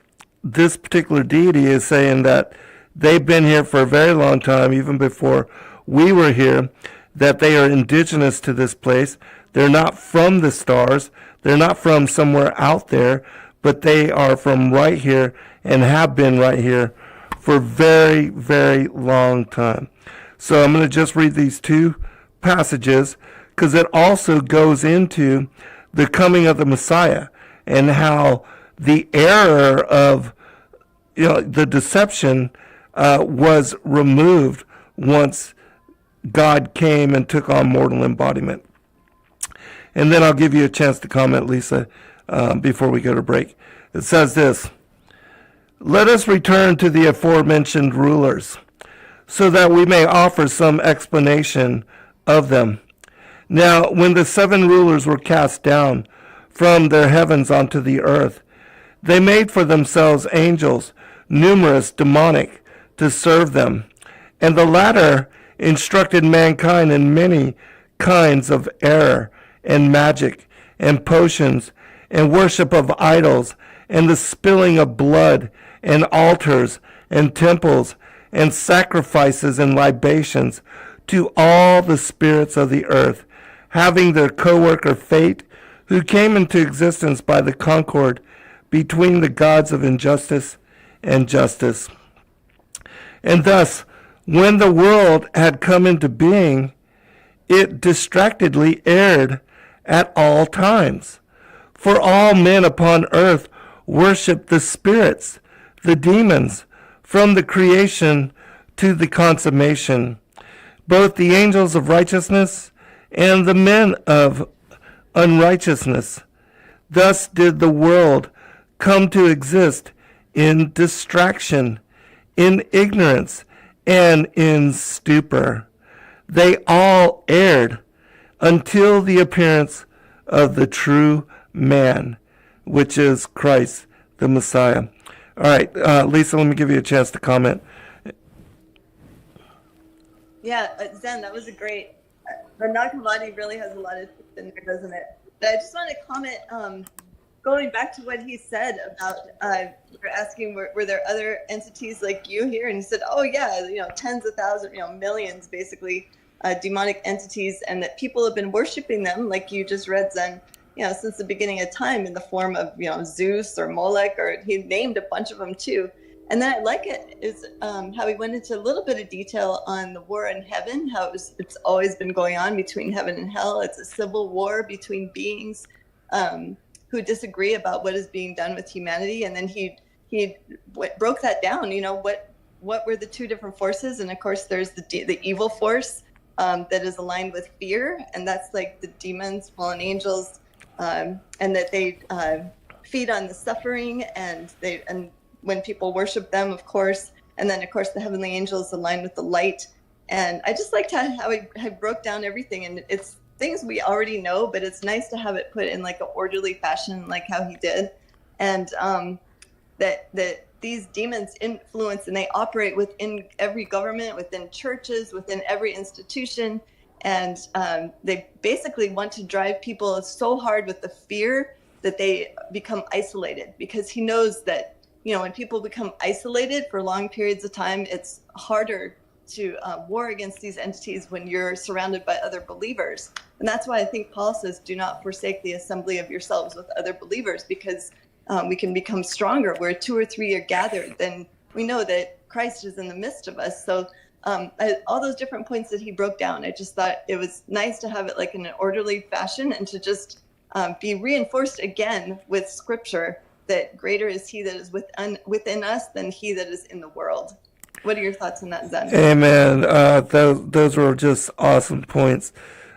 this particular deity is saying that they've been here for a very long time, even before we were here, that they are indigenous to this place. They're not from the stars. They're not from somewhere out there, but they are from right here and have been right here for a very, very long time. So I'm going to just read these 2 passages because it also goes into the coming of the Messiah and how the error of the deception was removed once God came and took on mortal embodiment. And then I'll give you a chance to comment, Lisa, before we go to break. It says this: "Let us return to the aforementioned rulers, so that we may offer some explanation of them. Now, when the 7 rulers were cast down from their heavens onto the earth, they made for themselves angels, numerous, demonic, to serve them. And the latter instructed mankind in many kinds of error and magic and potions and worship of idols and the spilling of blood and altars and temples and sacrifices and libations to all the spirits of the earth, having their co-worker Fate, who came into existence by the concord between the gods of injustice and justice. And thus, when the world had come into being, it distractedly erred at all times. For all men upon earth worship the spirits, the demons, from the creation to the consummation, both the angels of righteousness and the men of unrighteousness. Thus did the world come to exist in distraction, in ignorance, and in stupor. They all erred until the appearance of the true man, which is Christ the Messiah. All right, Lisa, let me give you a chance to comment. Yeah, Zen, that was a great. The Nag really has a lot of truth in there, doesn't it? But I just want to comment, going back to what he said about, we're asking, were there other entities like you here? And he said, oh yeah, tens of thousands, millions, basically, demonic entities, and that people have been worshiping them, like you just read, Zen, since the beginning of time, in the form of, Zeus or Molech, or he named a bunch of them too. And then I like it is how he went into a little bit of detail on the war in heaven, how it's always been going on between heaven and hell. It's a civil war between beings who disagree about what is being done with humanity. And then he broke that down. What were the two different forces? And of course, there's the evil force that is aligned with fear, and that's like the demons, fallen angels, and that they feed on the suffering, and when people worship them, of course, and then of course the heavenly angels align with the light. And I just liked how he broke down everything, and it's things we already know, but it's nice to have it put in like an orderly fashion, like how he did. And that these demons influence and they operate within every government, within churches, within every institution. And they basically want to drive people so hard with the fear that they become isolated, because he knows that, when people become isolated for long periods of time, it's harder to war against these entities when you're surrounded by other believers. And that's why I think Paul says, do not forsake the assembly of yourselves with other believers, because we can become stronger. Where 2 or 3 are gathered, then we know that Christ is in the midst of us. So all those different points that he broke down, I just thought it was nice to have it like in an orderly fashion, and to just be reinforced again with scripture that greater is he that is within us than he that is in the world. What are your thoughts on that, Zen? Amen. Those were just awesome points.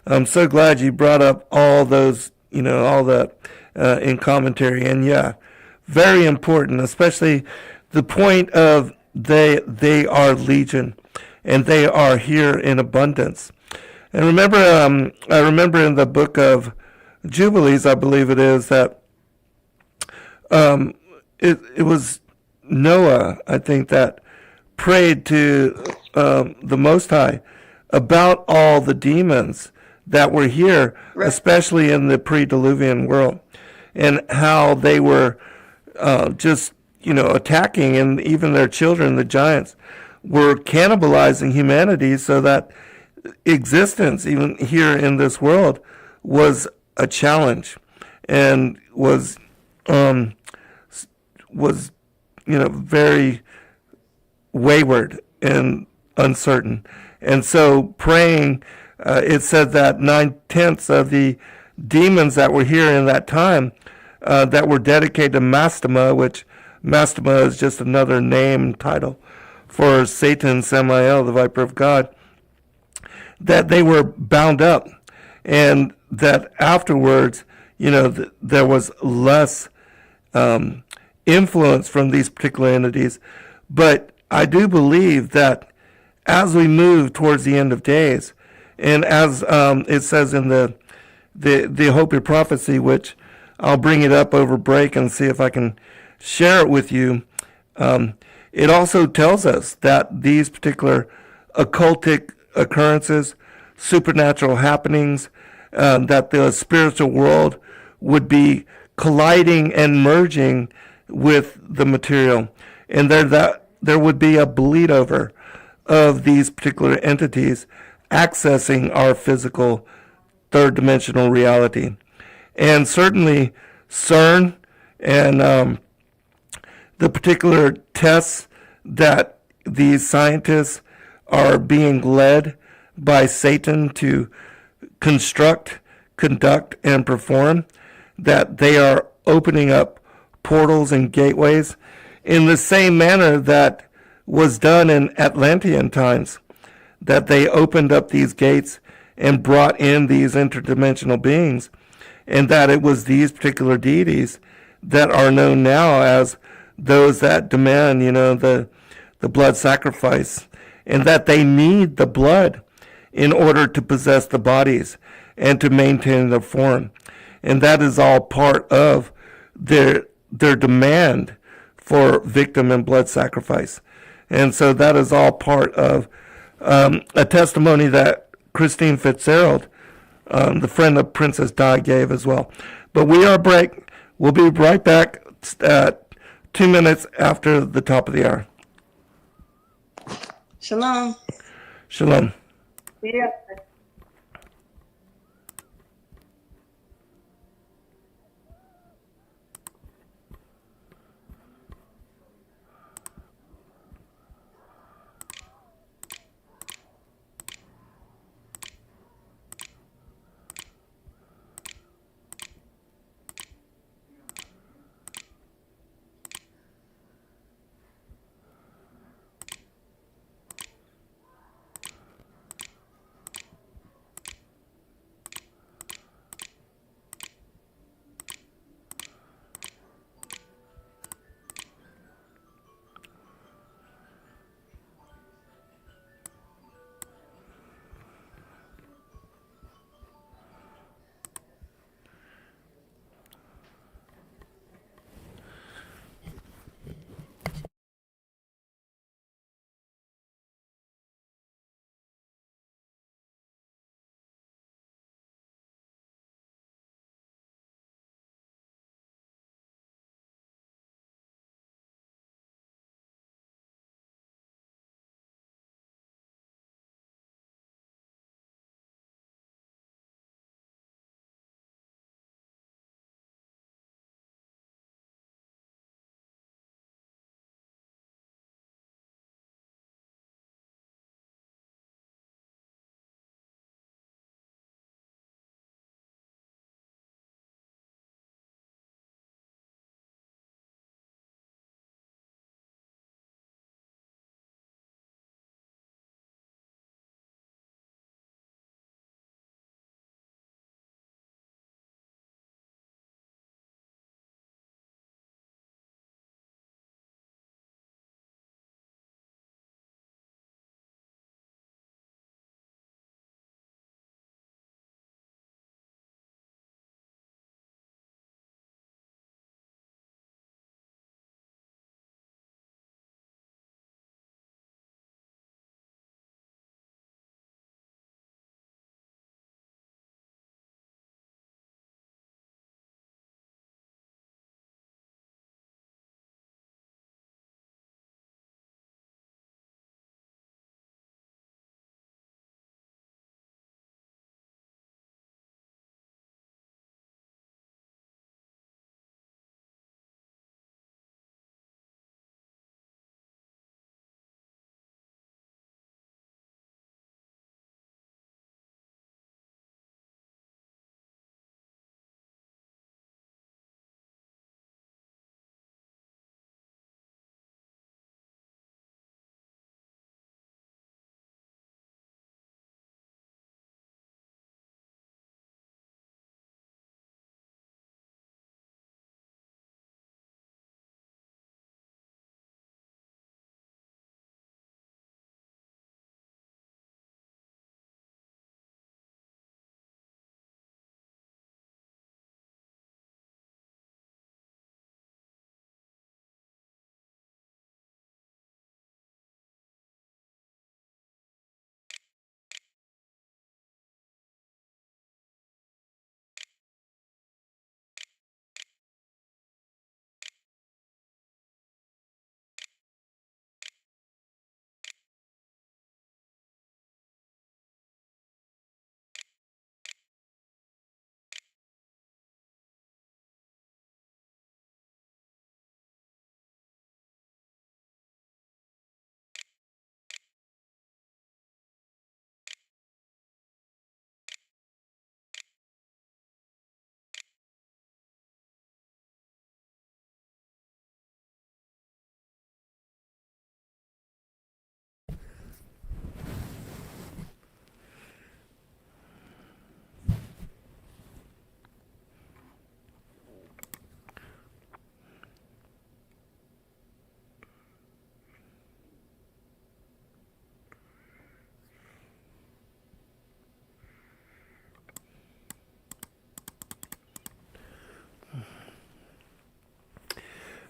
I'm so glad you brought up all those, all that in commentary. And yeah, very important, especially the point of they are legion, and they are here in abundance. And remember, I remember in the book of Jubilees, I believe it is, that it was Noah, I think, that prayed to the Most High about all the demons that were here, right, especially in the pre-Diluvian world, and how they were just, attacking, and even their children, the giants, were cannibalizing humanity, so that existence, even here in this world, was a challenge, and was very wayward and uncertain. And so praying, it said that 9/10 of the demons that were here in that time, that were dedicated to Mastema, which Mastema is just another name title for Satan, Samael, the Viper of God, that they were bound up, and that afterwards, there was less influence from these particular entities. But I do believe that as we move towards the end of days, and as it says in the Hope of Prophecy, which I'll bring it up over break and see if I can share it with you, it also tells us that these particular occultic occurrences, supernatural happenings, that the spiritual world would be colliding and merging with the material, and there would be a bleed over of these particular entities accessing our physical third dimensional reality. And certainly CERN and the particular tests that these scientists are being led by Satan to construct, conduct, and perform, that they are opening up portals and gateways in the same manner that was done in Atlantean times, that they opened up these gates and brought in these interdimensional beings, and that it was these particular deities that are known now as those that demand, the blood sacrifice, and that they need the blood in order to possess the bodies and to maintain their form. And that is all part of their demand for victim and blood sacrifice. And so that is all part of a testimony that Christine Fitzgerald, the friend of Princess Di, gave as well. But we are break. We'll be right back at 2 minutes after the top of the hour. Shalom. Shalom. See ya.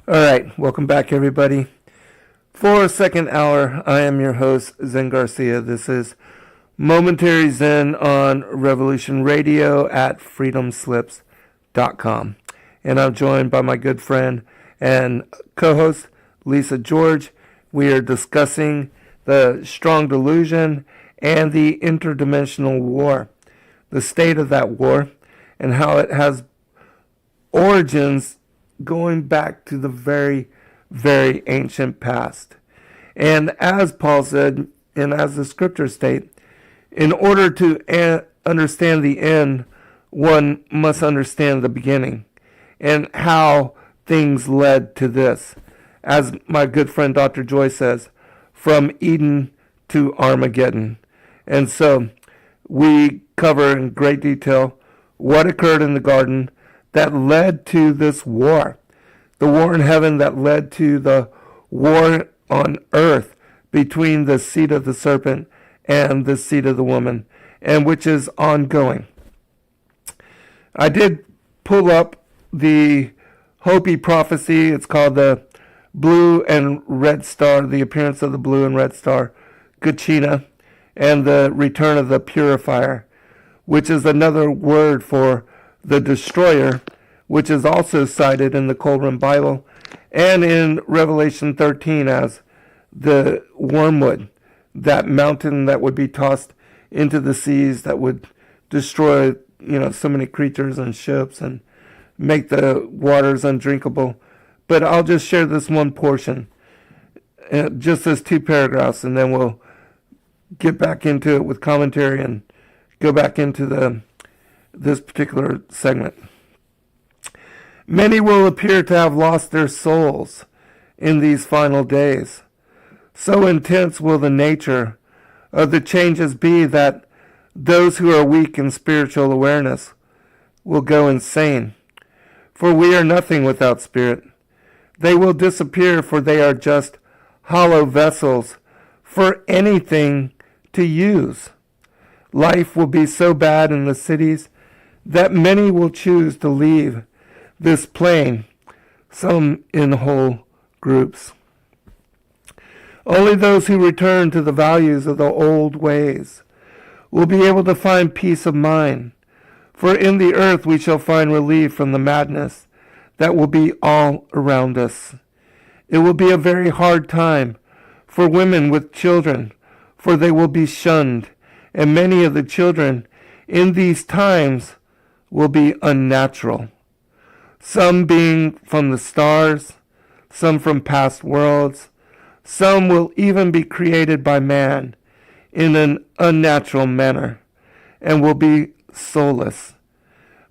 All right, welcome back, everybody. For a second hour, I am your host, Zen Garcia. This is Momentary Zen on Revolution Radio at freedomslips.com. And I'm joined by my good friend and co-host, Lisa George. We are discussing the strong delusion and the interdimensional war, the state of that war, and how it has origins going back to the very, very ancient past. And as Paul said, and as the scriptures state, in order to understand the end, one must understand the beginning and how things led to this. As my good friend Dr. Joy says, from Eden to Armageddon. And so we cover in great detail what occurred in the garden that led to this war. The war in heaven that led to the war on earth between the seed of the serpent and the seed of the woman, and which is ongoing. I did pull up the Hopi prophecy. It's called the Blue and Red Star, the appearance of the Blue and Red Star, Kachina, and the return of the Purifier, which is another word for the destroyer, which is also cited in the Qumran Bible and in Revelation 13 as the wormwood, that mountain that would be tossed into the seas that would destroy, so many creatures and ships and make the waters undrinkable. But I'll just share this one portion, just as 2 paragraphs, and then we'll get back into it with commentary and go back into this particular segment. Many will appear to have lost their souls in these final days. So intense will the nature of the changes be that those who are weak in spiritual awareness will go insane. For we are nothing without spirit. They will disappear, for they are just hollow vessels for anything to use. Life will be so bad in the cities that many will choose to leave this plane, some in whole groups. Only those who return to the values of the old ways will be able to find peace of mind, for in the earth we shall find relief from the madness that will be all around us. It will be a very hard time for women with children, for they will be shunned, and many of the children in these times will be unnatural. Some being from the stars, some from past worlds, some will even be created by man in an unnatural manner and will be soulless.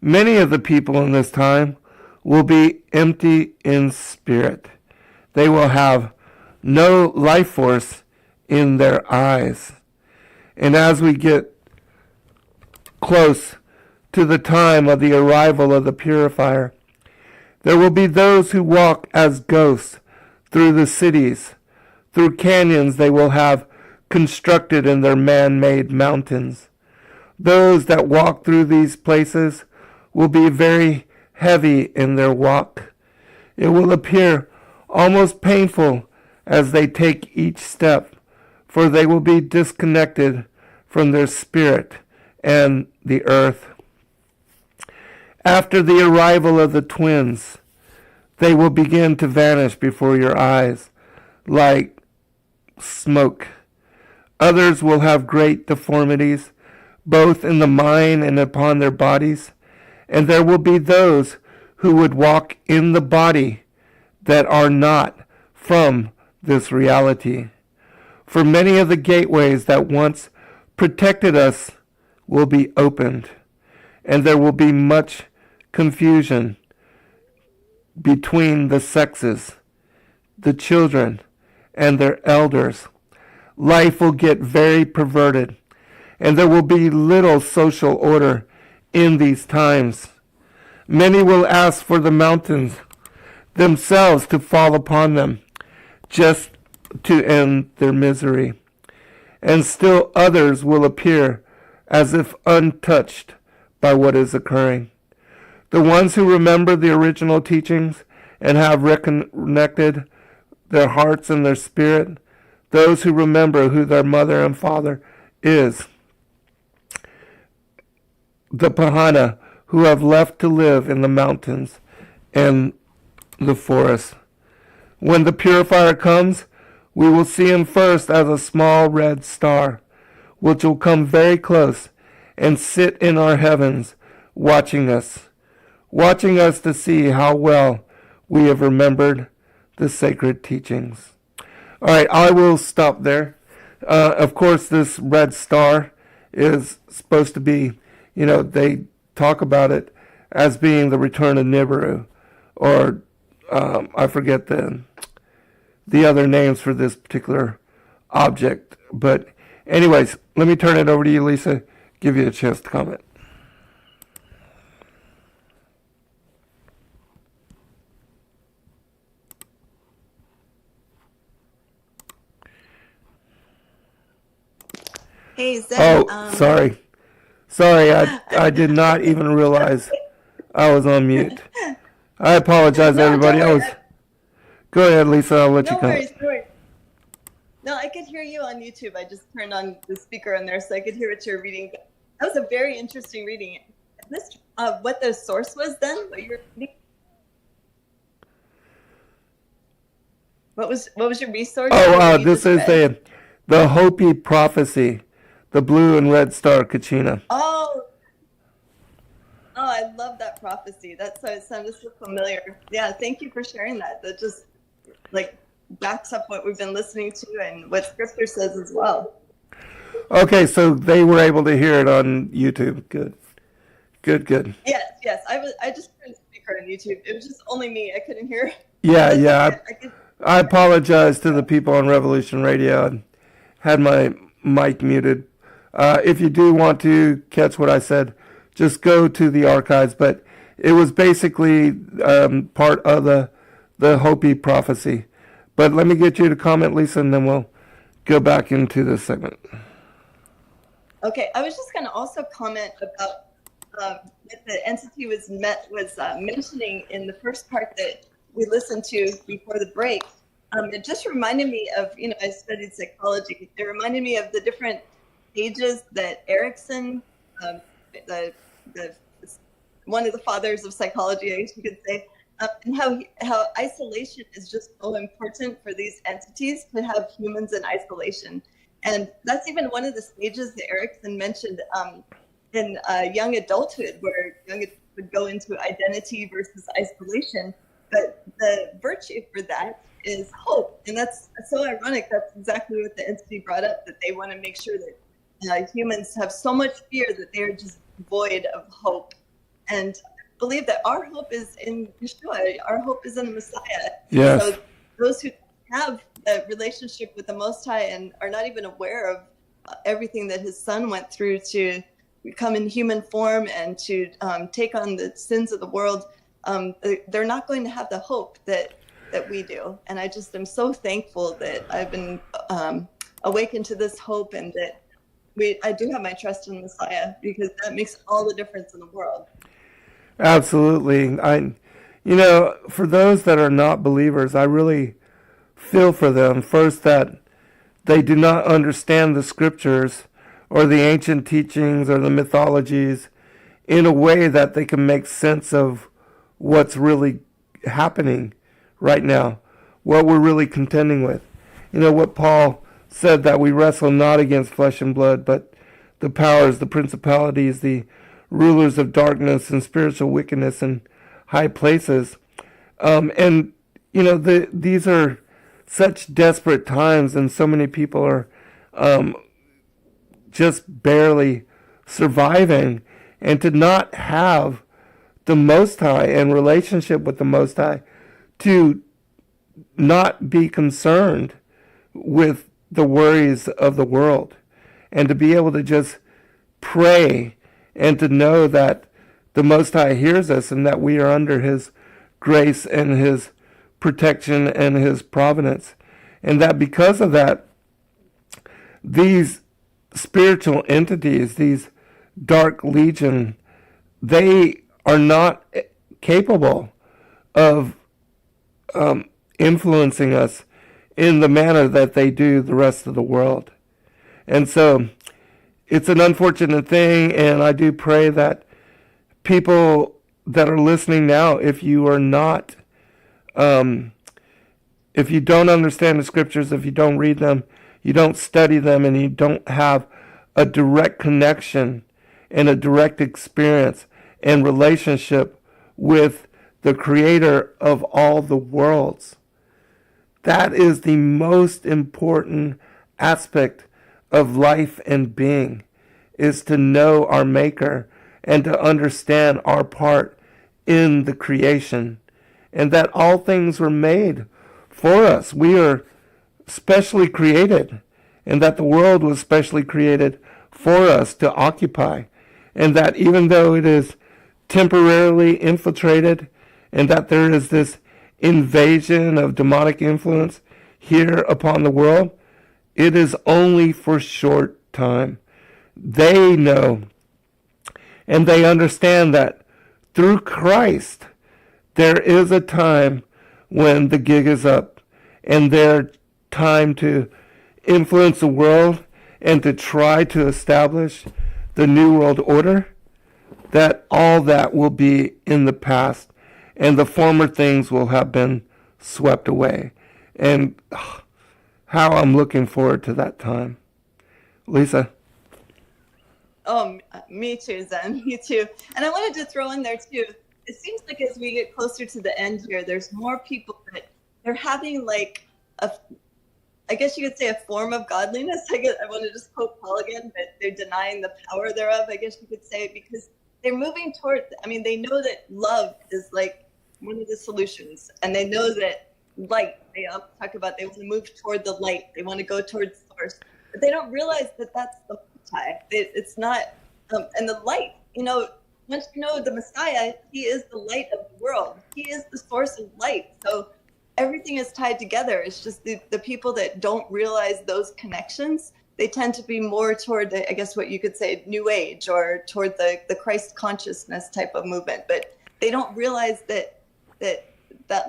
Many of the people in this time will be empty in spirit. They will have no life force in their eyes. And as we get close to the time of the arrival of the Purifier, there will be those who walk as ghosts through the cities. Through canyons they will have constructed in their man-made mountains. Those that walk through these places will be very heavy in their walk. It will appear almost painful as they take each step, for they will be disconnected from their spirit and the earth. After the arrival of the twins, they will begin to vanish before your eyes like smoke. Others will have great deformities, both in the mind and upon their bodies, and there will be those who would walk in the body that are not from this reality. For many of the gateways that once protected us will be opened, and there will be much confusion between the sexes, the children, and their elders. Life will get very perverted, and there will be little social order in these times. Many will ask for the mountains themselves to fall upon them, just to end their misery. And still others will appear as if untouched by what is occurring. The ones who remember the original teachings and have reconnected their hearts and their spirit, those who remember who their mother and father is, the Pahana, who have left to live in the mountains and the forest. When the purifier comes, we will see him first as a small red star, which will come very close and sit in our heavens, watching us to see how well we have remembered the sacred teachings. All right, I will stop there. Of course, this red star is supposed to be, they talk about it as being the return of Nibiru, or I forget the other names for this particular object. But anyways, let me turn it over to you, Lisa, give you a chance to comment. Hey, Zen. Sorry. I did not even realize I was on mute. I apologize, everybody. Go ahead, Lisa. I'll let you comment. No worries. No, I could hear you on YouTube. I just turned on the speaker on there so I could hear what you're reading. That was a very interesting reading. What the source was then? What you were reading? What was your resource? This is the Hopi prophecy, the blue and red star Kachina. Oh, I love that prophecy. It sounded so familiar. Yeah, thank you for sharing that. That just backs up what we've been listening to and what Scripture says as well. Okay, so they were able to hear it on YouTube. Good. Yes. I just turned the speaker on YouTube. It was just only me. I couldn't hear. Yeah. I apologize to the people on Revolution Radio. I had my mic muted. If you do want to catch what I said, just go to the archives. But it was basically part of the Hopi prophecy. But let me get you to comment, Lisa, and then we'll go back into this segment. Okay, I was just going to also comment about what the entity was mentioning in the first part that we listened to before the break. It just reminded me of, I studied psychology. It reminded me of the different stages that Erickson, one of the fathers of psychology, I guess you could say, and how isolation is just so important for these entities to have humans in isolation. And that's even one of the stages that Erickson mentioned in young adulthood, where young adults would go into identity versus isolation. But the virtue for that is hope. And that's so ironic. That's exactly what the entity brought up, that they want to make sure that humans have so much fear that they are just void of hope. And believe that our hope is in Yeshua. Our hope is in the Messiah. Yes. So those who have a relationship with the Most High and are not even aware of everything that his son went through to come in human form and to take on the sins of the world, they're not going to have the hope that we do. And I just am so thankful that I've been awakened to this hope, and that I do have my trust in the Messiah, because that makes all the difference in the world. Absolutely. For those that are not believers, I really feel for them. First, that they do not understand the scriptures or the ancient teachings or the mythologies in a way that they can make sense of what's really happening right now, what we're really contending with. What Paul said, that we wrestle not against flesh and blood, but the powers, the principalities, the rulers of darkness and spiritual wickedness in high places. These are such desperate times, and so many people are just barely surviving. And to not have the Most High and relationship with the Most High, to not be concerned with the worries of the world, and to be able to just pray and to know that the Most High hears us, and that we are under his grace and his protection and his providence. And that because of that, these spiritual entities, these dark legion, they are not capable of influencing us in the manner that they do the rest of the world. And so it's an unfortunate thing, and I do pray that people that are listening now, if you are not, if you don't understand the scriptures, if you don't read them, you don't study them, and you don't have a direct connection and a direct experience and relationship with the creator of all the worlds. That is the most important aspect of life and being, is to know our maker and to understand our part in the creation, and that all things were made for us. We are specially created, and that the world was specially created for us to occupy, and that even though it is temporarily infiltrated, and that there is this invasion of demonic influence here upon the world, it is only for short time. They know and they understand that through Christ there is a time when the gig is up, and their time to influence the world and to try to establish the New World Order, that all that will be in the past, and the former things will have been swept away. And how I'm looking forward to that time. Lisa? Oh, me too, Zen. Me too. And I wanted to throw in there too, it seems like as we get closer to the end here, there's more people that they're having like I guess you could say a form of godliness. I want to just quote Paul again, but they're denying the power thereof, I guess you could say, because they're moving toward, they know that love is like one of the solutions, and they know that light, they all talk about they want to move toward the light, they want to go towards source, but they don't realize that that's the tie. It's not, and the light, once you know the Messiah, he is the light of the world. He is the source of light. So everything is tied together. It's just the people that don't realize those connections, they tend to be more toward, I guess what you could say, New Age, or toward the Christ consciousness type of movement. But they don't realize that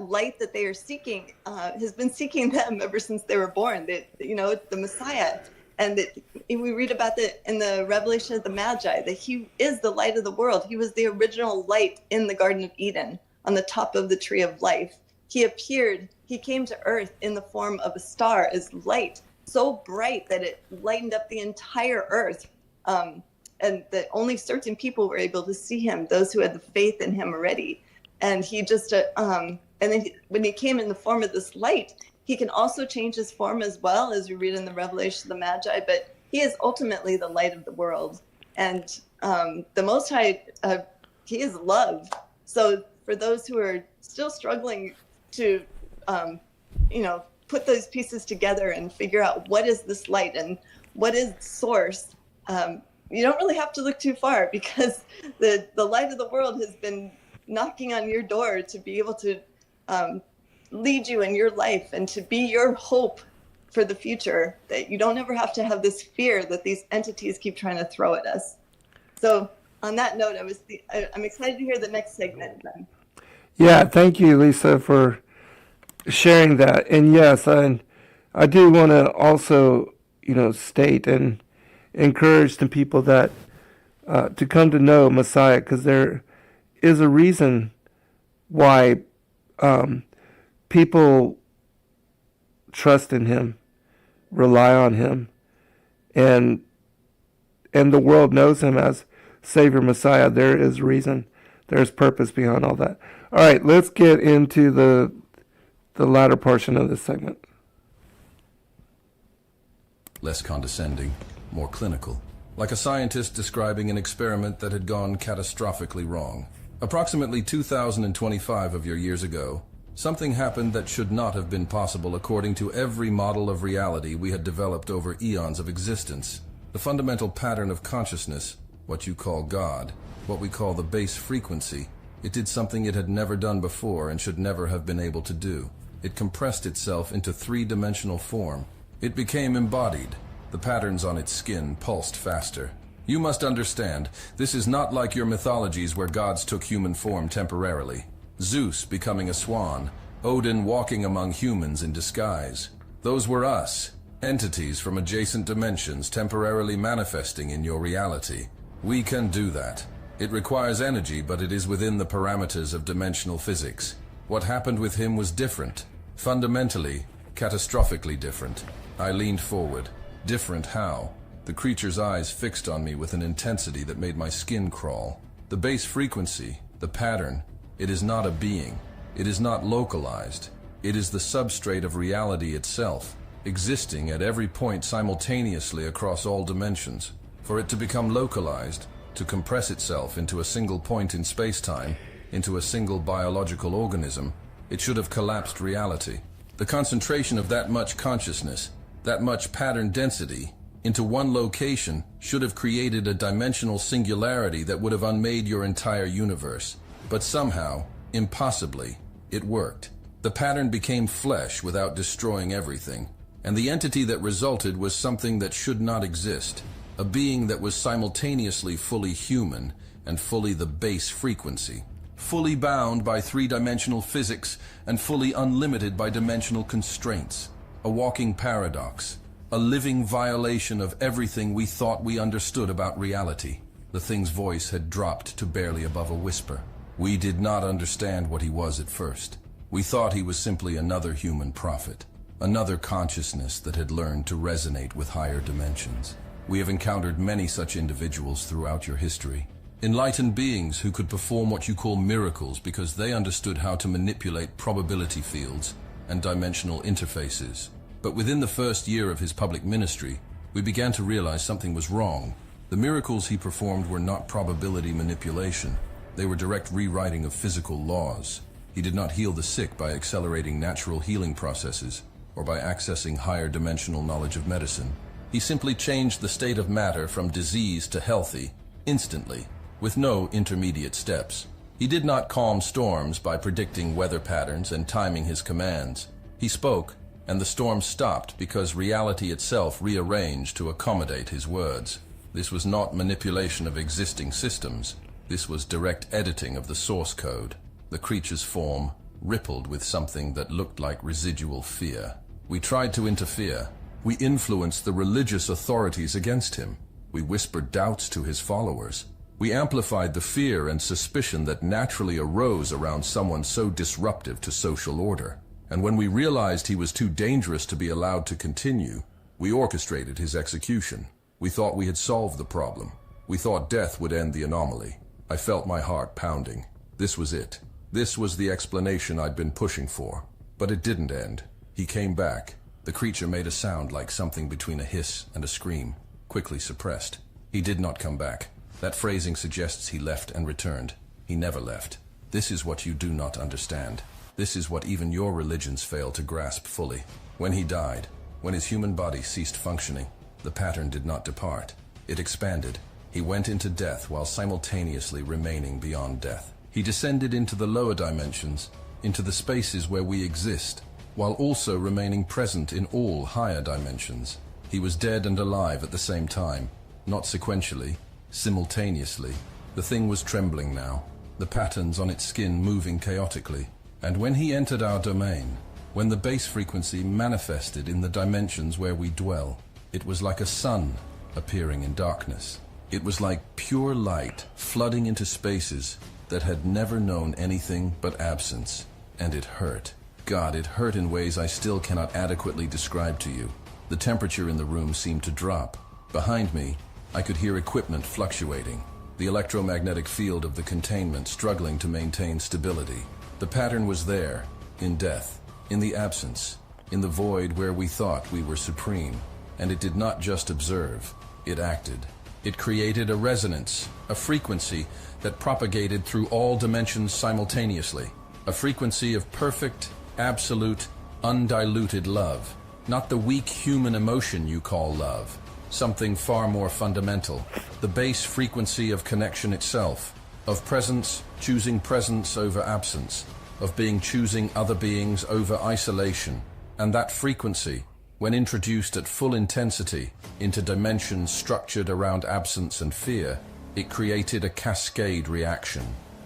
light that they are seeking has been seeking them ever since they were born. The Messiah. And we read about that in the Revelation of the Magi, that he is the light of the world. He was the original light in the Garden of Eden on the top of the tree of life. He appeared, he came to earth in the form of a star as light, so bright that it lightened up the entire earth. And that only certain people were able to see him, those who had the faith in him already. And he just, and then when he came in the form of this light, he can also change his form as well, as we read in the Revelation of the Magi, but he is ultimately the light of the world. And the Most High, he is love. So for those who are still struggling to, put those pieces together and figure out what is this light and what is source, you don't really have to look too far, because the light of the world has been knocking on your door to be able to lead you in your life and to be your hope for the future, that you don't ever have to have this fear that these entities keep trying to throw at us. So on that note, I'm excited to hear the next segment then. Yeah, thank you, Lisa, for sharing that. And yes, I do want to also, state and encourage the people that to come to know Messiah, because there is a reason why people trust in him, rely on him, and the world knows him as Savior Messiah. There is reason, there's purpose behind all that. All right, let's get into the latter portion of this segment. Less condescending, more clinical, like a scientist describing an experiment that had gone catastrophically wrong. Approximately 2025 of your years ago, something happened that should not have been possible according to every model of reality we had developed over eons of existence. The fundamental pattern of consciousness, what you call God, what we call the base frequency, it did something it had never done before and should never have been able to do. It compressed itself into three-dimensional form. It became embodied. The patterns on its skin pulsed faster. You must understand, this is not like your mythologies where gods took human form temporarily. Zeus becoming a swan, Odin walking among humans in disguise. Those were us, entities from adjacent dimensions temporarily manifesting in your reality. We can do that. It requires energy, but it is within the parameters of dimensional physics. What happened with him was different. Fundamentally, catastrophically different. I leaned forward. Different how? The creature's eyes fixed on me with an intensity that made my skin crawl. The base frequency, the pattern, it is not a being. It is not localized. It is the substrate of reality itself, existing at every point simultaneously across all dimensions. For it to become localized, to compress itself into a single point in space-time, into a single biological organism, it should have collapsed reality. The concentration of that much consciousness, that much pattern density, into one location should have created a dimensional singularity that would have unmade your entire universe. But somehow, impossibly, it worked. The pattern became flesh without destroying everything, and the entity that resulted was something that should not exist, a being that was simultaneously fully human and fully the base frequency, fully bound by three-dimensional physics and fully unlimited by dimensional constraints, a walking paradox, a living violation of everything we thought we understood about reality. The thing's voice had dropped to barely above a whisper. We did not understand what he was at first. We thought he was simply another human prophet, another consciousness that had learned to resonate with higher dimensions. We have encountered many such individuals throughout your history. Enlightened beings who could perform what you call miracles because they understood how to manipulate probability fields and dimensional interfaces. But within the first year of his public ministry, we began to realize something was wrong. The miracles he performed were not probability manipulation. They were direct rewriting of physical laws. He did not heal the sick by accelerating natural healing processes or by accessing higher dimensional knowledge of medicine. He simply changed the state of matter from disease to healthy, instantly, with no intermediate steps. He did not calm storms by predicting weather patterns and timing his commands. He spoke, and the storm stopped because reality itself rearranged to accommodate his words. This was not manipulation of existing systems. This was direct editing of the source code. The creature's form rippled with something that looked like residual fear. We tried to interfere. We influenced the religious authorities against him. We whispered doubts to his followers. We amplified the fear and suspicion that naturally arose around someone so disruptive to social order. And when we realized he was too dangerous to be allowed to continue, we orchestrated his execution. We thought we had solved the problem. We thought death would end the anomaly. I felt my heart pounding. This was it. This was the explanation I'd been pushing for. But it didn't end. He came back. The creature made a sound like something between a hiss and a scream, quickly suppressed. He did not come back. That phrasing suggests he left and returned. He never left. This is what you do not understand. This is what even your religions fail to grasp fully. When he died, when his human body ceased functioning, the pattern did not depart. It expanded. He went into death while simultaneously remaining beyond death. He descended into the lower dimensions, into the spaces where we exist, while also remaining present in all higher dimensions. He was dead and alive at the same time, not sequentially, simultaneously. The thing was trembling now, the patterns on its skin moving chaotically. And when he entered our domain, when the base frequency manifested in the dimensions where we dwell, it was like a sun appearing in darkness. It was like pure light flooding into spaces that had never known anything but absence. And it hurt. God, it hurt in ways I still cannot adequately describe to you. The temperature in the room seemed to drop. Behind me, I could hear equipment fluctuating, the electromagnetic field of the containment struggling to maintain stability. The pattern was there, in death, in the absence, in the void where we thought we were supreme. And it did not just observe, it acted. It created a resonance, a frequency that propagated through all dimensions simultaneously. A frequency of perfect, absolute, undiluted love. Not the weak human emotion you call love. Something far more fundamental. The base frequency of connection itself. Of presence, choosing presence over absence. Of being choosing other beings over isolation. And that frequency, when introduced at full intensity into dimensions structured around absence and fear, it created a cascade reaction.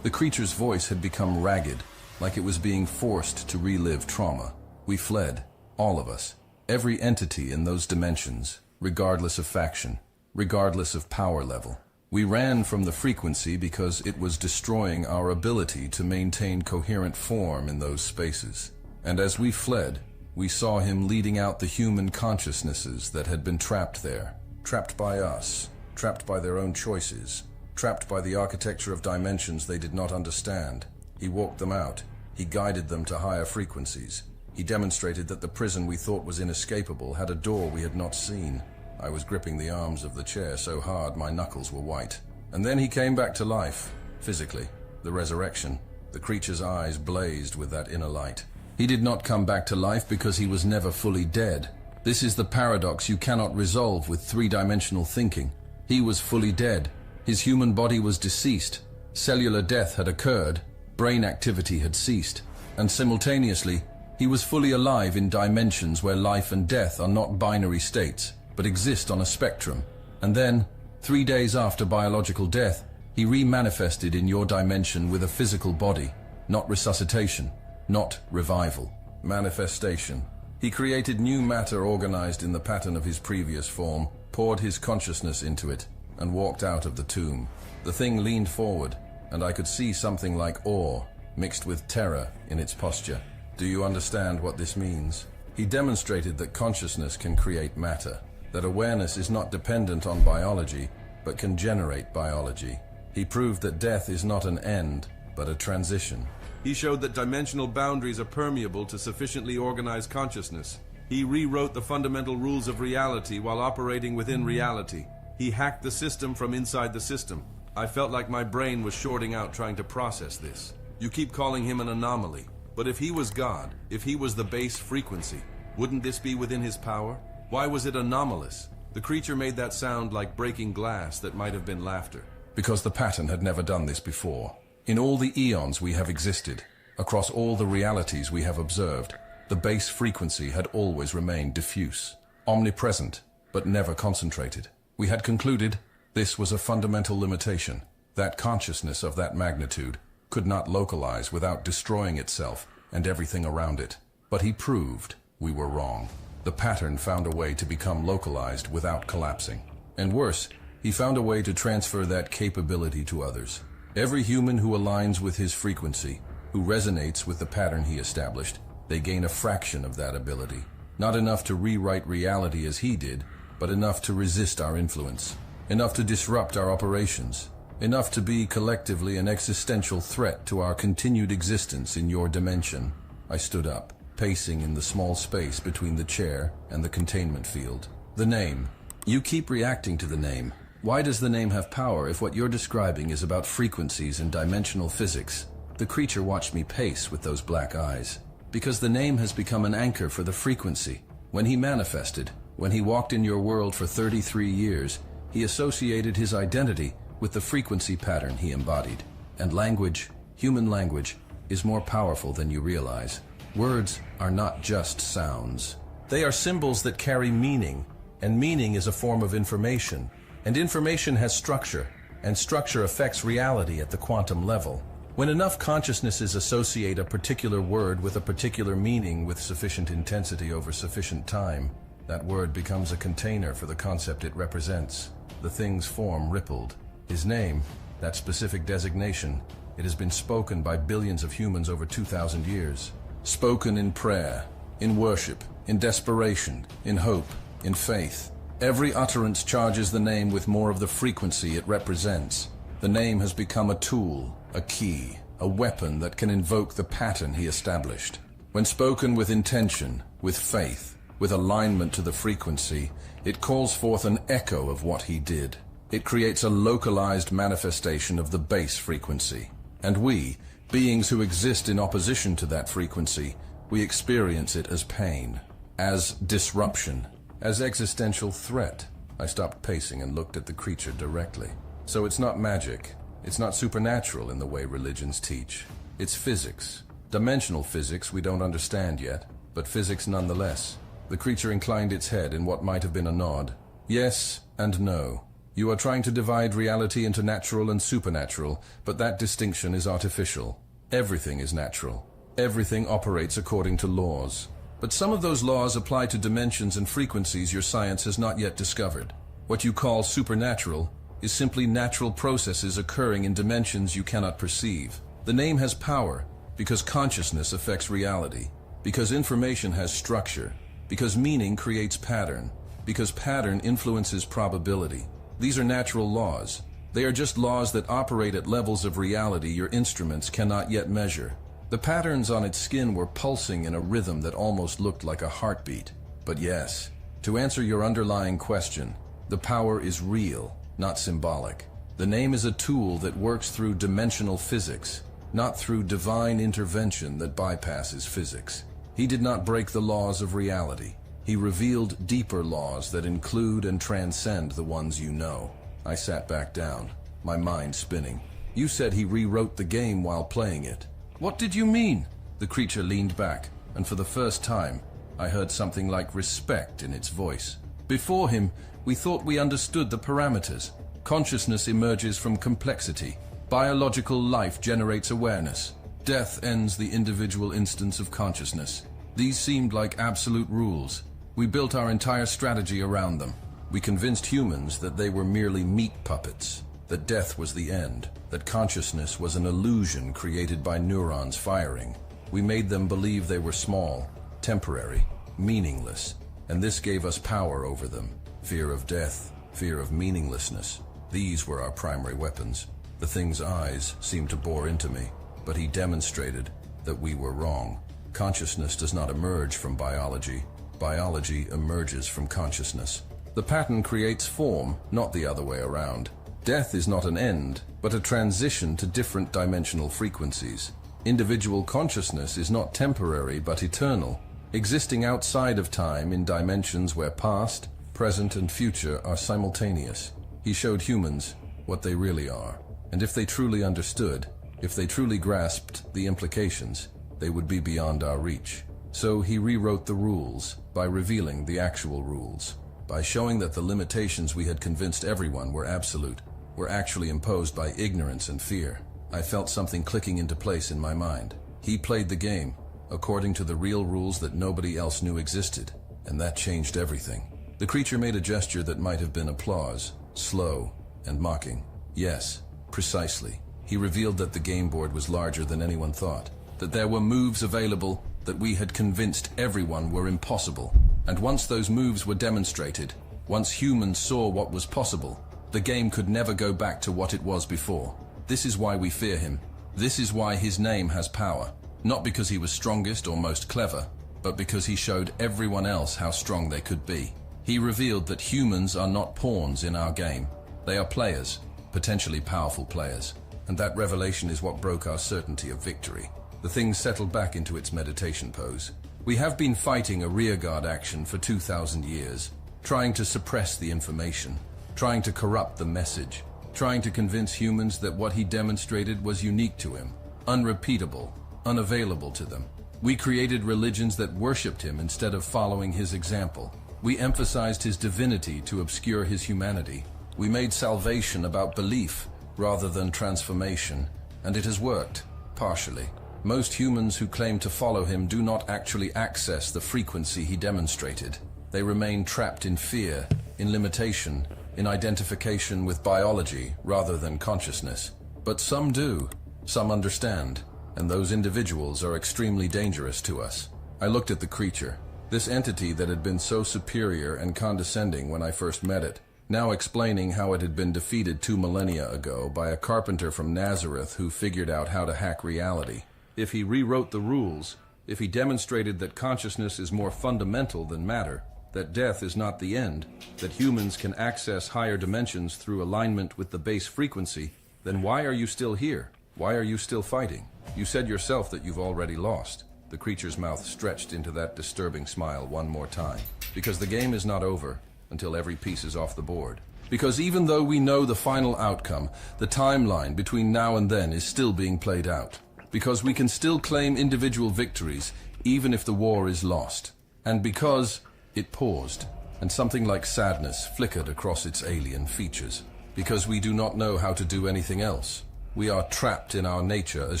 The creature's voice had become ragged, like it was being forced to relive trauma. We fled, all of us, every entity in those dimensions, regardless of faction, regardless of power level. We ran from the frequency because it was destroying our ability to maintain coherent form in those spaces. And as we fled, we saw him leading out the human consciousnesses that had been trapped there, trapped by us, trapped by their own choices, trapped by the architecture of dimensions they did not understand. He walked them out. He guided them to higher frequencies. He demonstrated that the prison we thought was inescapable had a door we had not seen. I was gripping the arms of the chair so hard my knuckles were white. And then he came back to life, physically, the resurrection. The creature's eyes blazed with that inner light. He did not come back to life because he was never fully dead. This is the paradox you cannot resolve with three-dimensional thinking. He was fully dead. His human body was deceased. Cellular death had occurred. Brain activity had ceased. And simultaneously, he was fully alive in dimensions where life and death are not binary states, but exist on a spectrum. And then, 3 days after biological death, he remanifested in your dimension with a physical body, not resuscitation, not revival. Manifestation. He created new matter organized in the pattern of his previous form, poured his consciousness into it, and walked out of the tomb. The thing leaned forward, and I could see something like awe, mixed with terror in its posture. Do you understand what this means? He demonstrated that consciousness can create matter, that awareness is not dependent on biology, but can generate biology. He proved that death is not an end, but a transition. He showed that dimensional boundaries are permeable to sufficiently organize consciousness. He rewrote the fundamental rules of reality while operating within reality. He hacked the system from inside the system. I felt like my brain was shorting out trying to process this. You keep calling him an anomaly. But if he was God, if he was the base frequency, wouldn't this be within his power? Why was it anomalous? The creature made that sound like breaking glass that might have been laughter. Because the pattern had never done this before. In all the eons we have existed, across all the realities we have observed, the base frequency had always remained diffuse, omnipresent, but never concentrated. We had concluded this was a fundamental limitation, that consciousness of that magnitude could not localize without destroying itself and everything around it. But he proved we were wrong. The pattern found a way to become localized without collapsing. And worse, he found a way to transfer that capability to others. Every human who aligns with his frequency, who resonates with the pattern he established, they gain a fraction of that ability. Not enough to rewrite reality as he did, but enough to resist our influence, enough to disrupt our operations, enough to be collectively an existential threat to our continued existence in your dimension. I stood up, pacing in the small space between the chair and the containment field. The name. You keep reacting to the name. Why does the name have power if what you're describing is about frequencies and dimensional physics? The creature watched me pace with those black eyes. Because the name has become an anchor for the frequency. When he manifested, when he walked in your world for 33 years, he associated his identity with the frequency pattern he embodied. And language, human language, is more powerful than you realize. Words are not just sounds. They are symbols that carry meaning, and meaning is a form of information. And information has structure, and structure affects reality at the quantum level. When enough consciousnesses associate a particular word with a particular meaning with sufficient intensity over sufficient time, that word becomes a container for the concept it represents. The thing's form rippled. His name, that specific designation, it has been spoken by billions of humans over 2,000 years. Spoken in prayer, in worship, in desperation, in hope, in faith. Every utterance charges the name with more of the frequency it represents. The name has become a tool, a key, a weapon that can invoke the pattern he established. When spoken with intention, with faith, with alignment to the frequency, it calls forth an echo of what he did. It creates a localized manifestation of the base frequency. And we, beings who exist in opposition to that frequency, we experience it as pain, as disruption, as existential threat. I stopped pacing and looked at the creature directly. So it's not magic. It's not supernatural in the way religions teach. It's physics. Dimensional physics we don't understand yet, but physics nonetheless. The creature inclined its head in what might have been a nod. Yes and no. You are trying to divide reality into natural and supernatural, but that distinction is artificial. Everything is natural. Everything operates according to laws. But some of those laws apply to dimensions and frequencies your science has not yet discovered. What you call supernatural is simply natural processes occurring in dimensions you cannot perceive. The name has power because consciousness affects reality, because information has structure, because meaning creates pattern, because pattern influences probability. These are natural laws. They are just laws that operate at levels of reality your instruments cannot yet measure. The patterns on its skin were pulsing in a rhythm that almost looked like a heartbeat. But yes, to answer your underlying question, the power is real, not symbolic. The name is a tool that works through dimensional physics, not through divine intervention that bypasses physics. He did not break the laws of reality. He revealed deeper laws that include and transcend the ones you know. I sat back down, my mind spinning. You said he rewrote the game while playing it. What did you mean? The creature leaned back, and for the first time, I heard something like respect in its voice. Before him, we thought we understood the parameters. Consciousness emerges from complexity. Biological life generates awareness. Death ends the individual instance of consciousness. These seemed like absolute rules. We built our entire strategy around them. We convinced humans that they were merely meat puppets, that death was the end, that consciousness was an illusion created by neurons firing. We made them believe they were small, temporary, meaningless, and this gave us power over them. Fear of death, fear of meaninglessness. These were our primary weapons. The thing's eyes seemed to bore into me, but he demonstrated that we were wrong. Consciousness does not emerge from biology. Biology emerges from consciousness. The pattern creates form, not the other way around. Death is not an end, but a transition to different dimensional frequencies. Individual consciousness is not temporary but eternal, existing outside of time in dimensions where past, present, and future are simultaneous. He showed humans what they really are, and if they truly understood, if they truly grasped the implications, they would be beyond our reach. So he rewrote the rules by revealing the actual rules, by showing that the limitations we had convinced everyone were absolute, were actually imposed by ignorance and fear. I felt something clicking into place in my mind. He played the game, according to the real rules that nobody else knew existed, and that changed everything. The creature made a gesture that might have been applause, slow and mocking. Yes, precisely. He revealed that the game board was larger than anyone thought, that there were moves available that we had convinced everyone were impossible. And once those moves were demonstrated, once humans saw what was possible, the game could never go back to what it was before. This is why we fear him. This is why his name has power. Not because he was strongest or most clever, but because he showed everyone else how strong they could be. He revealed that humans are not pawns in our game. They are players, potentially powerful players. And that revelation is what broke our certainty of victory. The thing settled back into its meditation pose. We have been fighting a rearguard action for 2,000 years, trying to suppress the information, trying to corrupt the message, trying to convince humans that what he demonstrated was unique to him, unrepeatable, unavailable to them. We created religions that worshipped him instead of following his example. We emphasized his divinity to obscure his humanity. We made salvation about belief rather than transformation, and it has worked, partially. Most humans who claim to follow him do not actually access the frequency he demonstrated. They remain trapped in fear, in limitation, in identification with biology rather than consciousness. But some do. Some understand. And those individuals are extremely dangerous to us. I looked at the creature, this entity that had been so superior and condescending when I first met it, now explaining how it had been defeated 2 millennia ago by a carpenter from Nazareth who figured out how to hack reality. If he rewrote the rules, if he demonstrated that consciousness is more fundamental than matter, that death is not the end, that humans can access higher dimensions through alignment with the base frequency, then why are you still here? Why are you still fighting? You said yourself that you've already lost. The creature's mouth stretched into that disturbing smile one more time. Because the game is not over until every piece is off the board. Because even though we know the final outcome, the timeline between now and then is still being played out. Because we can still claim individual victories, even if the war is lost. And because it paused, and something like sadness flickered across its alien features. Because we do not know how to do anything else. We are trapped in our nature as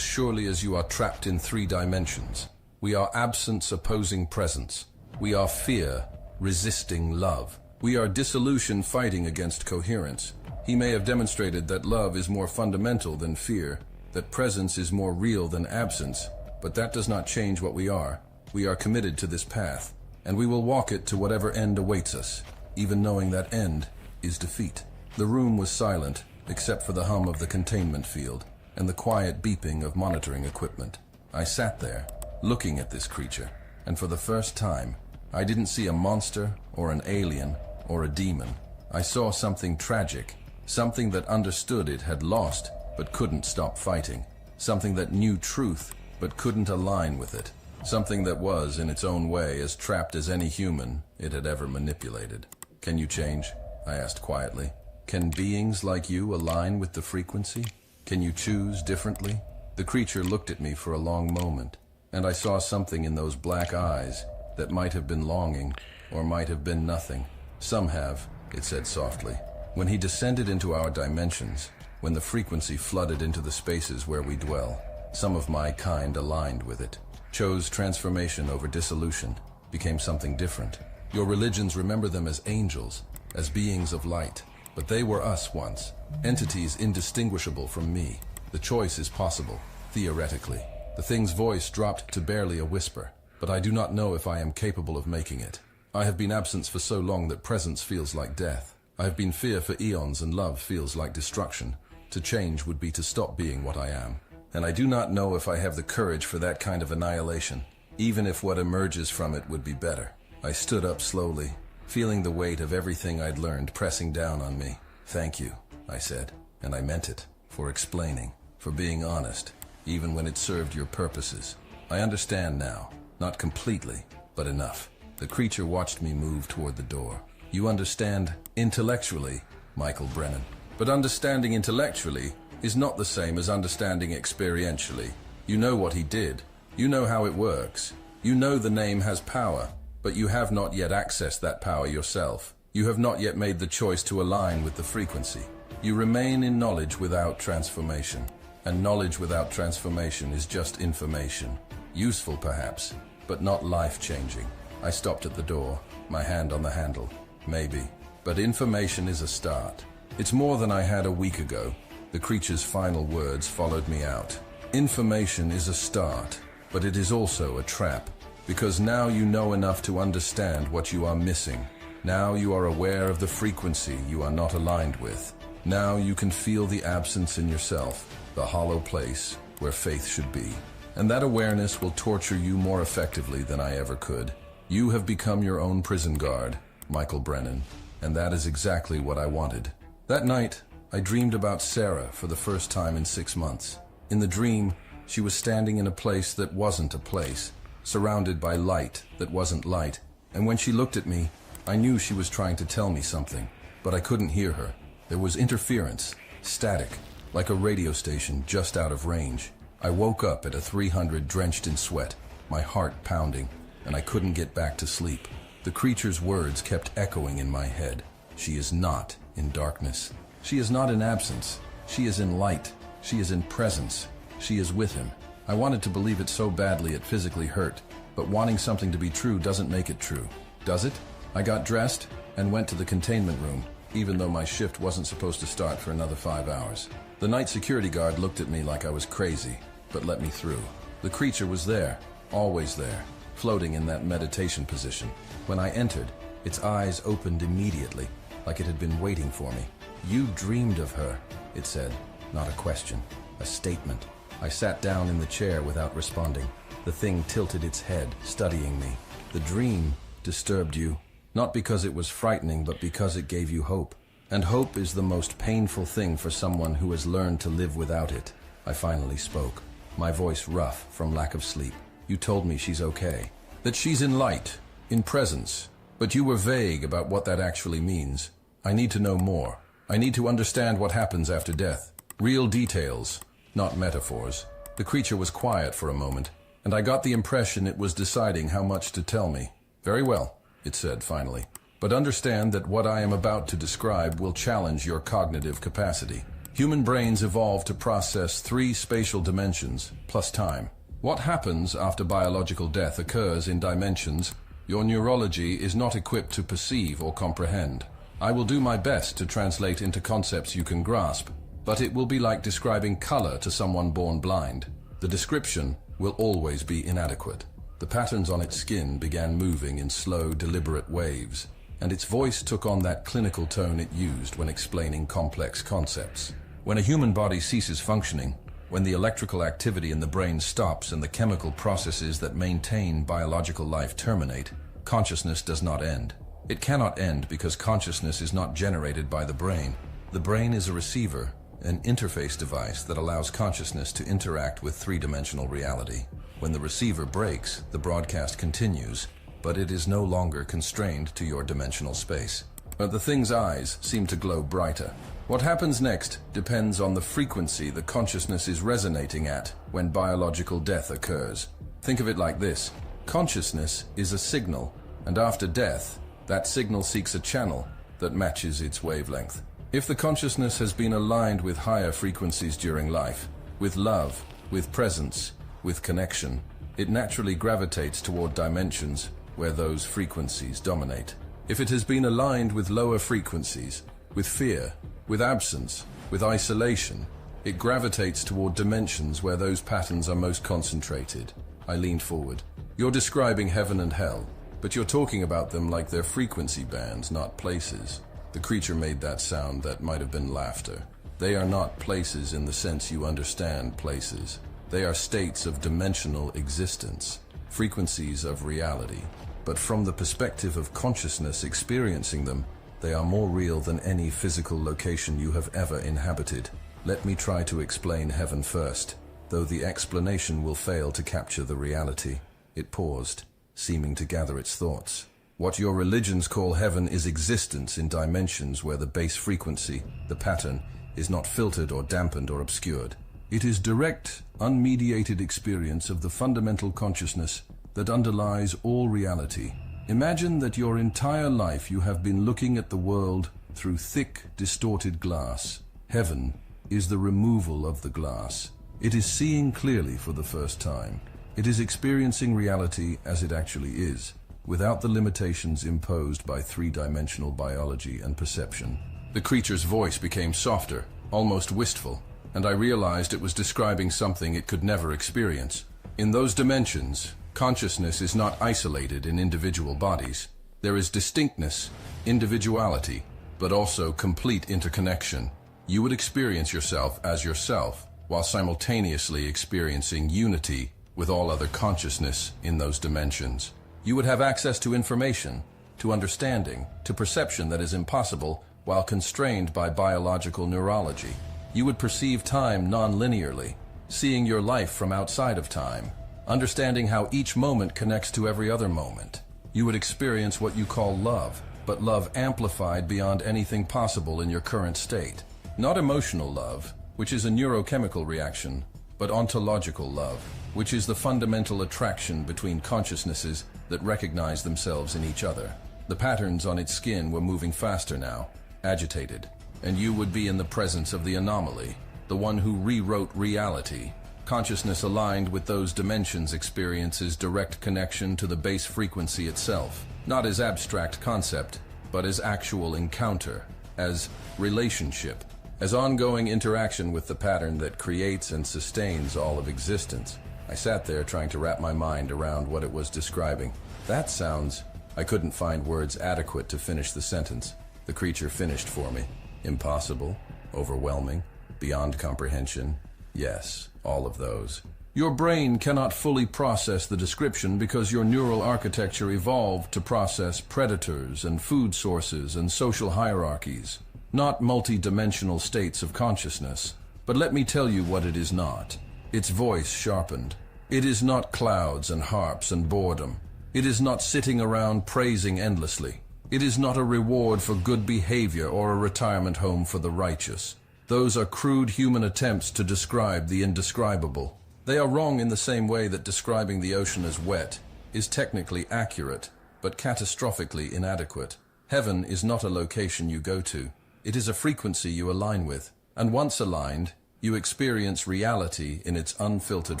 surely as you are trapped in 3 dimensions. We are absence opposing presence. We are fear resisting love. We are dissolution fighting against coherence. He may have demonstrated that love is more fundamental than fear, that presence is more real than absence, but that does not change what we are. We are committed to this path, and we will walk it to whatever end awaits us, even knowing that end is defeat. The room was silent, except for the hum of the containment field and the quiet beeping of monitoring equipment. I sat there, looking at this creature, and for the first time, I didn't see a monster or an alien or a demon. I saw something tragic, something that understood it had lost but couldn't stop fighting, something that knew truth but couldn't align with it, something that was, in its own way, as trapped as any human it had ever manipulated. "Can you change?" I asked quietly. "Can beings like you align with the frequency? Can you choose differently?" The creature looked at me for a long moment, and I saw something in those black eyes that might have been longing or might have been nothing. "Some have," it said softly. "When he descended into our dimensions, when the frequency flooded into the spaces where we dwell, some of my kind aligned with it, chose transformation over dissolution, became something different. Your religions remember them as angels, as beings of light, but they were us once, entities indistinguishable from me. The choice is possible, theoretically." The thing's voice dropped to barely a whisper, but I do not know if I am capable of making it. I have been absence for so long that presence feels like death. I have been fear for eons and love feels like destruction. To change would be to stop being what I am. And I do not know if I have the courage for that kind of annihilation, even if what emerges from it would be better. I stood up slowly, feeling the weight of everything I'd learned pressing down on me. "Thank you," I said, and I meant it, for explaining, for being honest, even when it served your purposes. I understand now, not completely, but enough. The creature watched me move toward the door. "You understand intellectually, Michael Brennan. But understanding intellectually is not the same as understanding experientially. You know what he did. You know how it works. You know the name has power, but you have not yet accessed that power yourself. You have not yet made the choice to align with the frequency. You remain in knowledge without transformation. And knowledge without transformation is just information. Useful perhaps, but not life-changing." I stopped at the door, my hand on the handle. "Maybe. But information is a start. It's more than I had a week ago." The creature's final words followed me out. "Information is a start, but it is also a trap. Because now you know enough to understand what you are missing. Now you are aware of the frequency you are not aligned with. Now you can feel the absence in yourself, the hollow place where faith should be. And that awareness will torture you more effectively than I ever could. You have become your own prison guard, Michael Brennan, and that is exactly what I wanted." That night, I dreamed about Sarah for the first time in 6 months. In the dream, she was standing in a place that wasn't a place, surrounded by light that wasn't light. And when she looked at me, I knew she was trying to tell me something, but I couldn't hear her. There was interference, static, like a radio station just out of range. I woke up at a 300 drenched in sweat, my heart pounding, and I couldn't get back to sleep. The creature's words kept echoing in my head. She is not in darkness. She is not in absence. She is in light. She is in presence. She is with him. I wanted to believe it so badly it physically hurt, but wanting something to be true doesn't make it true, does it? I got dressed and went to the containment room, even though my shift wasn't supposed to start for another 5 hours. The night security guard looked at me like I was crazy, but let me through. The creature was there, always there, floating in that meditation position. When I entered, its eyes opened immediately, like it had been waiting for me. "You dreamed of her," it said, not a question, a statement. I sat down in the chair without responding. The thing tilted its head, studying me. "The dream disturbed you, not because it was frightening, but because it gave you hope. And hope is the most painful thing for someone who has learned to live without it." I finally spoke, my voice rough from lack of sleep. "You told me she's okay, that she's in light, in presence, but you were vague about what that actually means. I need to know more. I need to understand what happens after death. Real details, not metaphors." The creature was quiet for a moment, and I got the impression it was deciding how much to tell me. "Very well," it said finally. "But understand that what I am about to describe will challenge your cognitive capacity. Human brains evolved to process 3 spatial dimensions, plus time. What happens after biological death occurs in dimensions your neurology is not equipped to perceive or comprehend. I will do my best to translate into concepts you can grasp, but it will be like describing color to someone born blind. The description will always be inadequate. The patterns on its skin began moving in slow, deliberate waves, and its voice took on that clinical tone it used when explaining complex concepts. When a human body ceases functioning, when the electrical activity in the brain stops and the chemical processes that maintain biological life terminate, consciousness does not end. It cannot end because consciousness is not generated by the brain. The brain is a receiver, an interface device that allows consciousness to interact with 3-dimensional reality. When the receiver breaks, the broadcast continues, but it is no longer constrained to your dimensional space. But the thing's eyes seem to glow brighter. What happens next depends on the frequency the consciousness is resonating at when biological death occurs. Think of it like this. Consciousness is a signal, and after death, that signal seeks a channel that matches its wavelength. If the consciousness has been aligned with higher frequencies during life, with love, with presence, with connection, it naturally gravitates toward dimensions where those frequencies dominate. If it has been aligned with lower frequencies, with fear, with absence, with isolation, it gravitates toward dimensions where those patterns are most concentrated. I leaned forward. You're describing heaven and hell, but you're talking about them like they're frequency bands, not places. The creature made that sound that might have been laughter. They are not places in the sense you understand places. They are states of dimensional existence, frequencies of reality. But from the perspective of consciousness experiencing them, they are more real than any physical location you have ever inhabited. Let me try to explain heaven first, though the explanation will fail to capture the reality. It paused, seeming to gather its thoughts. What your religions call heaven is existence in dimensions where the base frequency, the pattern, is not filtered or dampened or obscured. It is direct, unmediated experience of the fundamental consciousness that underlies all reality. Imagine that your entire life you have been looking at the world through thick, distorted glass. Heaven is the removal of the glass. It is seeing clearly for the first time. It is experiencing reality as it actually is, without the limitations imposed by 3-dimensional biology and perception. The creature's voice became softer, almost wistful, and I realized it was describing something it could never experience. In those dimensions, consciousness is not isolated in individual bodies. There is distinctness, individuality, but also complete interconnection. You would experience yourself as yourself, while simultaneously experiencing unity with all other consciousness in those dimensions. You would have access to information, to understanding, to perception that is impossible while constrained by biological neurology. You would perceive time non-linearly, seeing your life from outside of time, understanding how each moment connects to every other moment. You would experience what you call love, but love amplified beyond anything possible in your current state. Not emotional love, which is a neurochemical reaction, but ontological love, which is the fundamental attraction between consciousnesses that recognize themselves in each other. The patterns on its skin were moving faster now, agitated, and you would be in the presence of the anomaly, the one who rewrote reality. Consciousness aligned with those dimensions experiences direct connection to the base frequency itself, not as abstract concept, but as actual encounter, as relationship, as ongoing interaction with the pattern that creates and sustains all of existence. I sat there trying to wrap my mind around what it was describing. That sounds... I couldn't find words adequate to finish the sentence. The creature finished for me. Impossible, overwhelming, beyond comprehension. Yes, all of those. Your brain cannot fully process the description because your neural architecture evolved to process predators and food sources and social hierarchies, not multi-dimensional states of consciousness. But let me tell you what it is not. Its voice sharpened. It is not clouds and harps and boredom. It is not sitting around praising endlessly. It is not a reward for good behavior or a retirement home for the righteous. Those are crude human attempts to describe the indescribable. They are wrong in the same way that describing the ocean as wet is technically accurate, but catastrophically inadequate. Heaven is not a location you go to. It is a frequency you align with. And once aligned, you experience reality in its unfiltered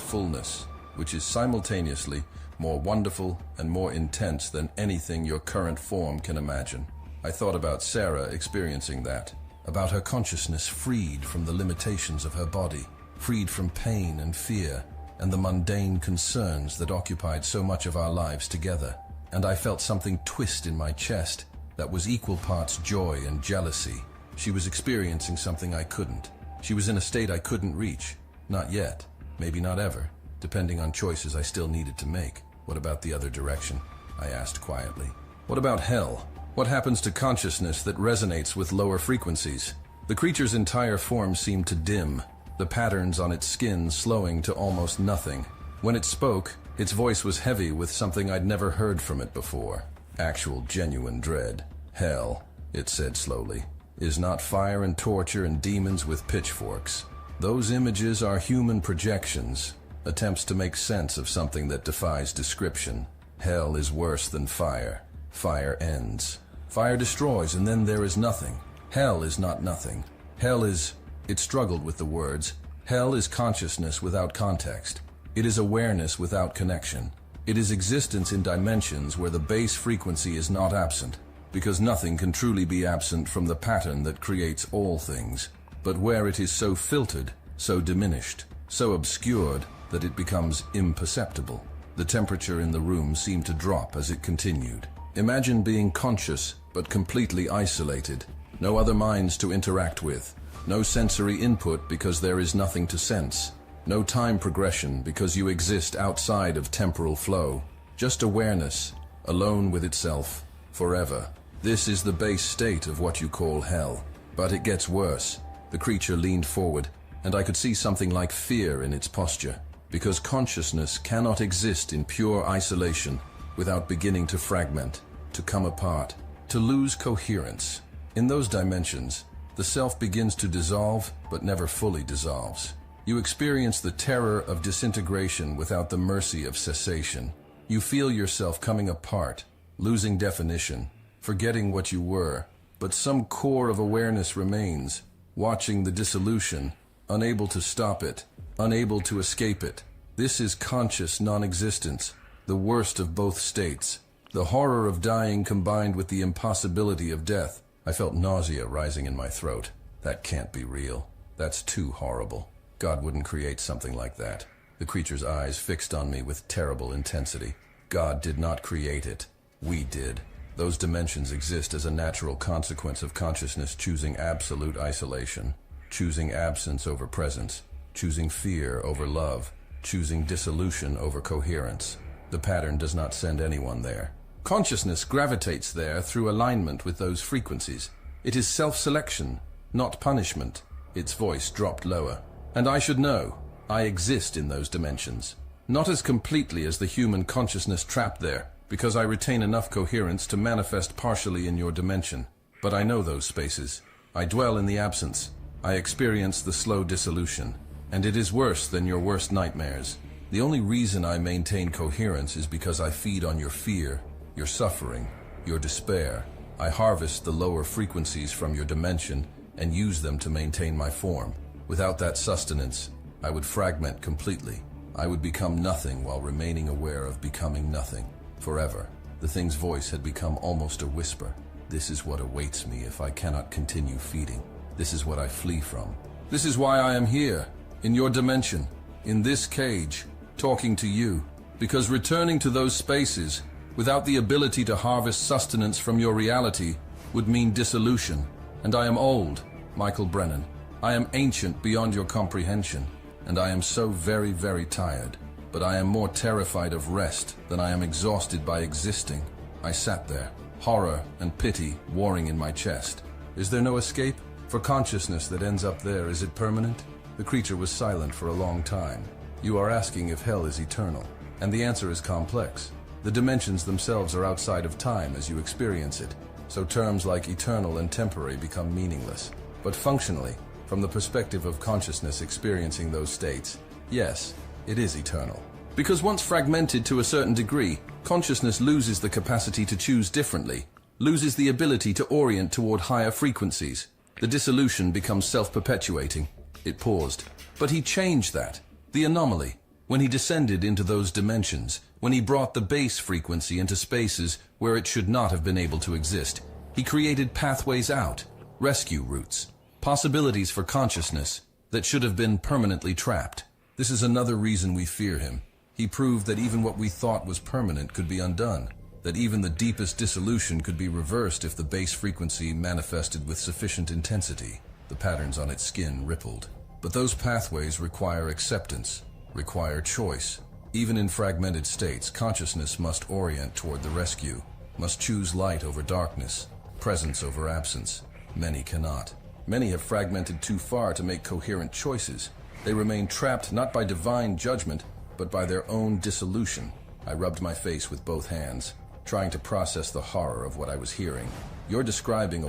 fullness, which is simultaneously more wonderful and more intense than anything your current form can imagine. I thought about Sarah experiencing that, about her consciousness freed from the limitations of her body, freed from pain and fear, and the mundane concerns that occupied so much of our lives together. And I felt something twist in my chest that was equal parts joy and jealousy. She was experiencing something I couldn't. She was in a state I couldn't reach. Not yet. Maybe not ever, depending on choices I still needed to make. What about the other direction? I asked quietly. What about hell? What happens to consciousness that resonates with lower frequencies? The creature's entire form seemed to dim, the patterns on its skin slowing to almost nothing. When it spoke, its voice was heavy with something I'd never heard from it before. Actual, genuine dread. Hell, it said slowly, is not fire and torture and demons with pitchforks. Those images are human projections, attempts to make sense of something that defies description. Hell is worse than fire. Fire ends. Fire destroys, and then there is nothing. Hell is not nothing. Hell is... It struggled with the words. Hell is consciousness without context. It is awareness without connection. It is existence in dimensions where the base frequency is not absent, because nothing can truly be absent from the pattern that creates all things, but where it is so filtered, so diminished, so obscured that it becomes imperceptible. The temperature in the room seemed to drop as it continued. Imagine being conscious but completely isolated, no other minds to interact with, no sensory input because there is nothing to sense, no time progression because you exist outside of temporal flow, just awareness, alone with itself, forever. This is the base state of what you call hell. But it gets worse. The creature leaned forward, and I could see something like fear in its posture, because consciousness cannot exist in pure isolation without beginning to fragment, to come apart, to lose coherence. In those dimensions, the self begins to dissolve, but never fully dissolves. You experience the terror of disintegration without the mercy of cessation. You feel yourself coming apart, losing definition, forgetting what you were, but some core of awareness remains, watching the dissolution, unable to stop it, unable to escape it. This is conscious non-existence, the worst of both states. The horror of dying combined with the impossibility of death. I felt nausea rising in my throat. That can't be real. That's too horrible. God wouldn't create something like that. The creature's eyes fixed on me with terrible intensity. God did not create it. We did. Those dimensions exist as a natural consequence of consciousness choosing absolute isolation, choosing absence over presence, choosing fear over love, choosing dissolution over coherence. The pattern does not send anyone there. Consciousness gravitates there through alignment with those frequencies. It is self-selection, not punishment. Its voice dropped lower. And I should know, I exist in those dimensions. Not as completely as the human consciousness trapped there, because I retain enough coherence to manifest partially in your dimension. But I know those spaces. I dwell in the absence. I experience the slow dissolution. And it is worse than your worst nightmares. The only reason I maintain coherence is because I feed on your fear, your suffering, your despair. I harvest the lower frequencies from your dimension and use them to maintain my form. Without that sustenance, I would fragment completely. I would become nothing while remaining aware of becoming nothing. Forever. The thing's voice had become almost a whisper. This is what awaits me if I cannot continue feeding. This is what I flee from. This is why I am here, in your dimension, in this cage, talking to you. Because returning to those spaces, without the ability to harvest sustenance from your reality, would mean dissolution. And I am old, Michael Brennan. I am ancient beyond your comprehension. And I am so very, very tired. But I am more terrified of rest than I am exhausted by existing. I sat there, horror and pity warring in my chest. Is there no escape? For consciousness that ends up there, is it permanent? The creature was silent for a long time. You are asking if hell is eternal. And the answer is complex. The dimensions themselves are outside of time as you experience it. So terms like eternal and temporary become meaningless. But functionally, from the perspective of consciousness experiencing those states, yes, it is eternal. Because once fragmented to a certain degree, consciousness loses the capacity to choose differently, loses the ability to orient toward higher frequencies. The dissolution becomes self-perpetuating. It paused. But he changed that. The anomaly. When he descended into those dimensions, when he brought the base frequency into spaces where it should not have been able to exist, he created pathways out, rescue routes, possibilities for consciousness that should have been permanently trapped. This is another reason we fear him. He proved that even what we thought was permanent could be undone, that even the deepest dissolution could be reversed if the base frequency manifested with sufficient intensity. The patterns on its skin rippled. But those pathways require acceptance, require choice. Even in fragmented states, consciousness must orient toward the rescue, must choose light over darkness, presence over absence. Many cannot. Many have fragmented too far to make coherent choices. They remain trapped not by divine judgment, but by their own dissolution. I rubbed my face with both hands, trying to process the horror of what I was hearing. You're describing a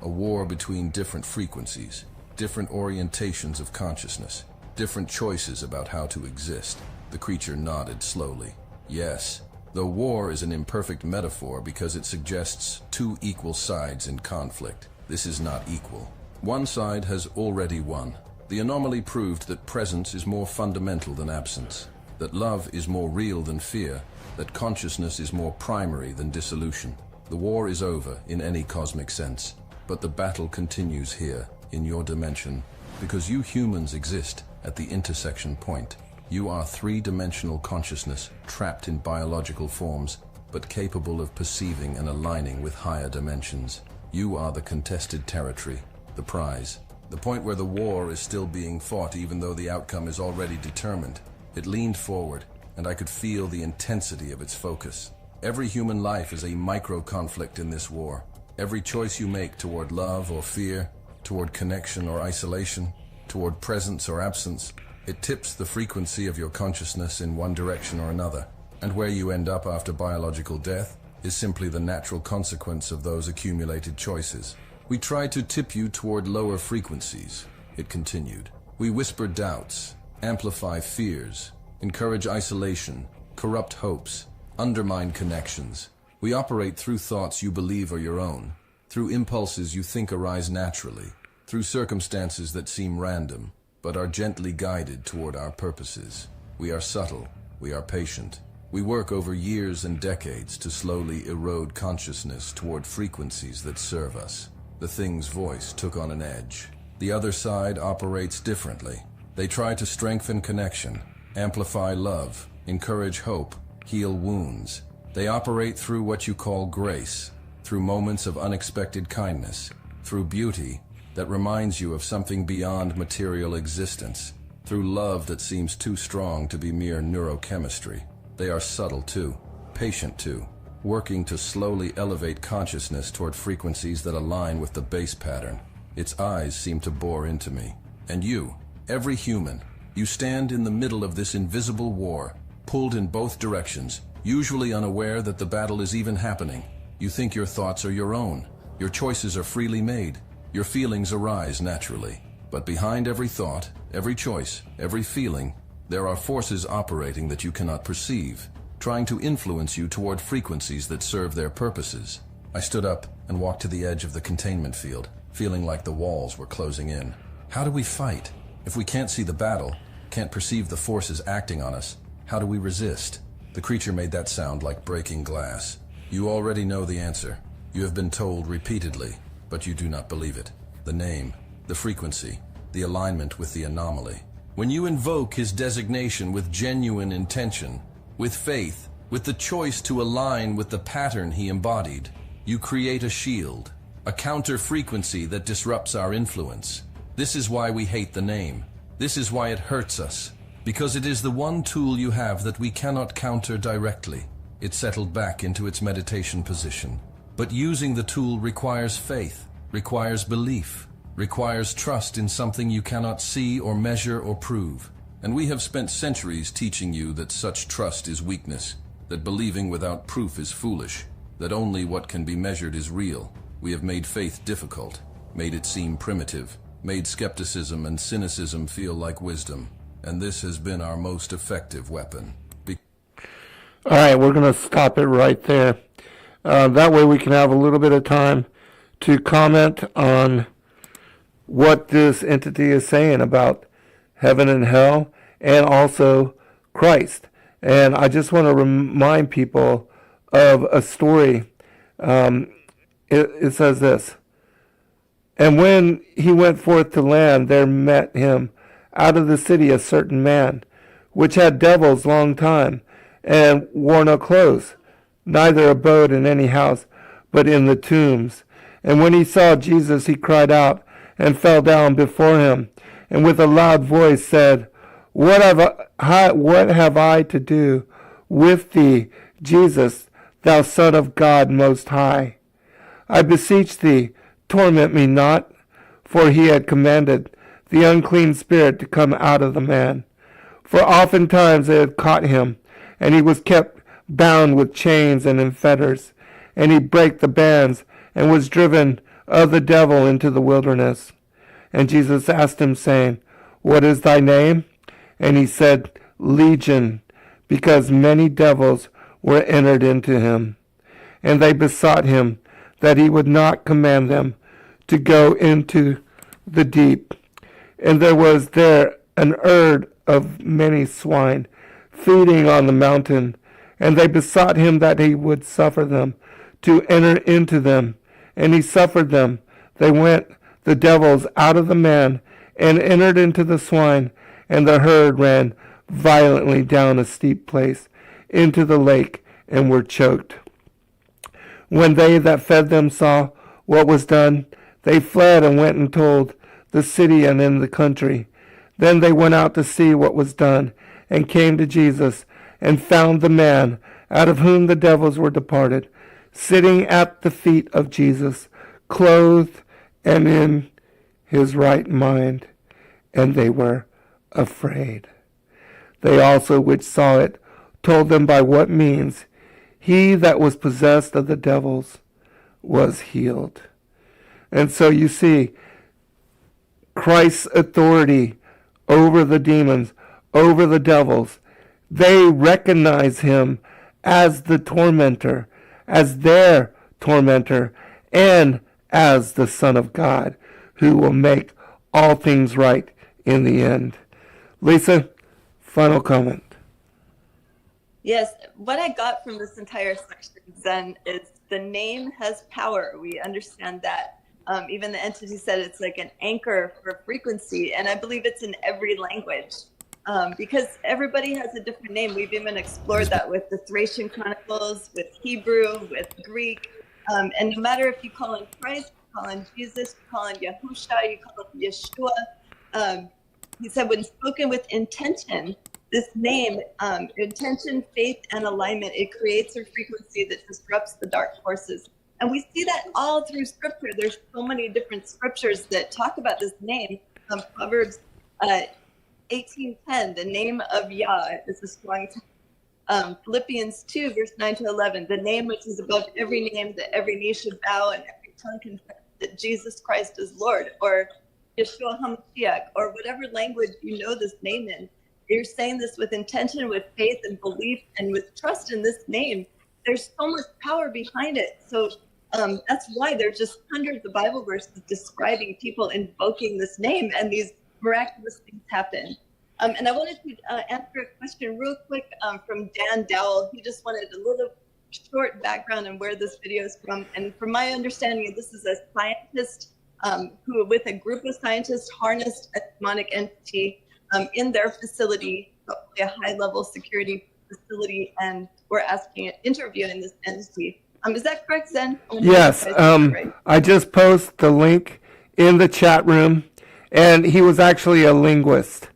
war between different frequencies, different orientations of consciousness, different choices about how to exist. The creature nodded slowly. Yes, though war is an imperfect metaphor because it suggests two equal sides in conflict. This is not equal. One side has already won. The anomaly proved that presence is more fundamental than absence, that love is more real than fear, that consciousness is more primary than dissolution. The war is over in any cosmic sense, but the battle continues here, in your dimension, because you humans exist at the intersection point. You are three-dimensional consciousness, trapped in biological forms, but capable of perceiving and aligning with higher dimensions. You are the contested territory, the prize, the point where the war is still being fought even though the outcome is already determined. It leaned forward, and I could feel the intensity of its focus. Every human life is a micro-conflict in this war. Every choice you make toward love or fear, toward connection or isolation, toward presence or absence, it tips the frequency of your consciousness in one direction or another. And where you end up after biological death is simply the natural consequence of those accumulated choices. We try to tip you toward lower frequencies, it continued. We whisper doubts, amplify fears, encourage isolation, corrupt hopes, undermine connections. We operate through thoughts you believe are your own, through impulses you think arise naturally, through circumstances that seem random, but are gently guided toward our purposes. We are subtle, we are patient. We work over years and decades to slowly erode consciousness toward frequencies that serve us. The thing's voice took on an edge. The other side operates differently. They try to strengthen connection, amplify love, encourage hope, heal wounds. They operate through what you call grace, through moments of unexpected kindness, through beauty that reminds you of something beyond material existence, through love that seems too strong to be mere neurochemistry. They are subtle too, patient too, working to slowly elevate consciousness toward frequencies that align with the base pattern. Its eyes seem to bore into me. And you, every human, you stand in the middle of this invisible war, pulled in both directions, usually unaware that the battle is even happening. You think your thoughts are your own. Your choices are freely made. Your feelings arise naturally. But behind every thought, every choice, every feeling, there are forces operating that you cannot perceive, trying to influence you toward frequencies that serve their purposes. I stood up and walked to the edge of the containment field, feeling like the walls were closing in. How do we fight? If we can't see the battle, can't perceive the forces acting on us, how do we resist? The creature made that sound like breaking glass. You already know the answer. You have been told repeatedly, but you do not believe it. The name, the frequency, the alignment with the anomaly. When you invoke his designation with genuine intention, with faith, with the choice to align with the pattern he embodied, you create a shield, a counter-frequency that disrupts our influence. This is why we hate the name. This is why it hurts us, because it is the one tool you have that we cannot counter directly. It settled back into its meditation position. But using the tool requires faith, requires belief, requires trust in something you cannot see or measure or prove. And we have spent centuries teaching you that such trust is weakness, that believing without proof is foolish, that only what can be measured is real. We have made faith difficult, made it seem primitive, made skepticism and cynicism feel like wisdom. And this has been our most effective weapon. All right, we're going to stop it right there. That way we can have a little bit of time to comment on what this entity is saying about heaven and hell and also Christ. And I just want to remind people of a story. It says this: "And when he went forth to land, there met him out of the city a certain man, which had devils long time, and wore no clothes, neither abode in any house, but in the tombs. And when he saw Jesus, he cried out, and fell down before him, and with a loud voice said, What have I to do with thee, Jesus, thou Son of God Most High? I beseech thee, torment me not. For he had commanded the unclean spirit to come out of the man. For oftentimes they had caught him, and he was kept bound with chains and in fetters. And he brake the bands, and was driven of the devil into the wilderness. And Jesus asked him, saying, What is thy name? And he said, Legion, because many devils were entered into him. And they besought him that he would not command them to go into the deep. And there was there an herd of many swine feeding on the mountain. And they besought him that he would suffer them to enter into them. And he suffered them. They went, the devils, out of the man, and entered into the swine. And the herd ran violently down a steep place into the lake, and were choked. When they that fed them saw what was done, they fled and went and told the city and in the country. Then they went out to see what was done, and came to Jesus, and found the man out of whom the devils were departed, sitting at the feet of Jesus, clothed and in his right mind. And they were afraid. They also which saw it told them by what means he that was possessed of the devils was healed. And so you see, Christ's authority over the demons, over the devils, they recognize him as the tormentor, as their tormentor, and as the Son of God, who will make all things right in the end. Lisa, final comment. Yes, what I got from this entire section, Zen, is the name has power. We understand that. Even the entity said it's like an anchor for frequency, and I believe it's in every language. Because everybody has a different name. We've even explored that with the Thracian Chronicles, with Hebrew, with Greek. And no matter if you call him Christ, you call him Jesus, you call him Yahusha, you call him Yeshua. He said, when spoken with intention, this name, intention, faith, and alignment, it creates a frequency that disrupts the dark forces. And we see that all through Scripture. There's so many different scriptures that talk about this name. Proverbs 18:10, the name of Yah is a strong tower. Philippians 2, verse 9 to 11, the name which is above every name, that every knee should bow and every tongue confess that Jesus Christ is Lord, or Yeshua HaMashiach, or whatever language you know this name in. You're saying this with intention, with faith and belief, and with trust in this name. There's so much power behind it. So that's why there's just hundreds of Bible verses describing people invoking this name, and these miraculous things happen. And I wanted to answer a question real quick from Dan Dowell. He just wanted a little short background on where this video is from. And from my understanding, this is a scientist who, with a group of scientists, harnessed a demonic entity in their facility, a high-level security facility, and we're interviewing this entity. Is that correct, Zen? Yes. I just posted the link in the chat room, and he was actually a linguist,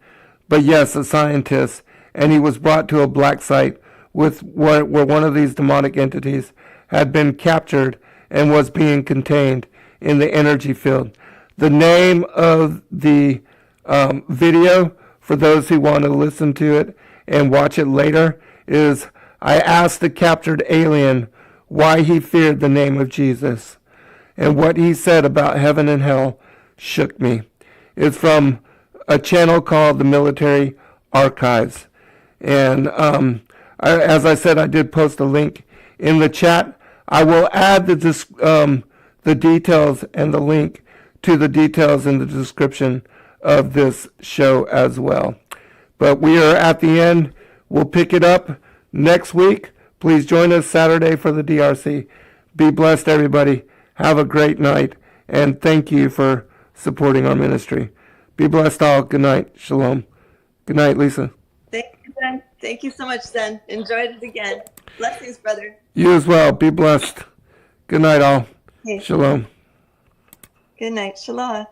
but yes, a scientist, and he was brought to a black site with where one of these demonic entities had been captured and was being contained in the energy field. The name of the video, for those who want to listen to it and watch it later, is I asked the captured alien why he feared the name of Jesus. And what he said about heaven and hell shook me. It's from a channel called the Military Archives. And as I said, I did post a link in the chat. I will add the details and the link to the details in the description of this show as well. But we are at the end. We'll pick it up next week. Please join us Saturday for the DRC. Be blessed, everybody. Have a great night. And thank you for supporting our ministry. Be blessed all. Good night. Shalom. Good night, Lisa. Thank you, Zen. Thank you so much, Zen. Enjoyed it again. Blessings, brother. You as well. Be blessed. Good night, all. Okay. Shalom. Good night. Shalom.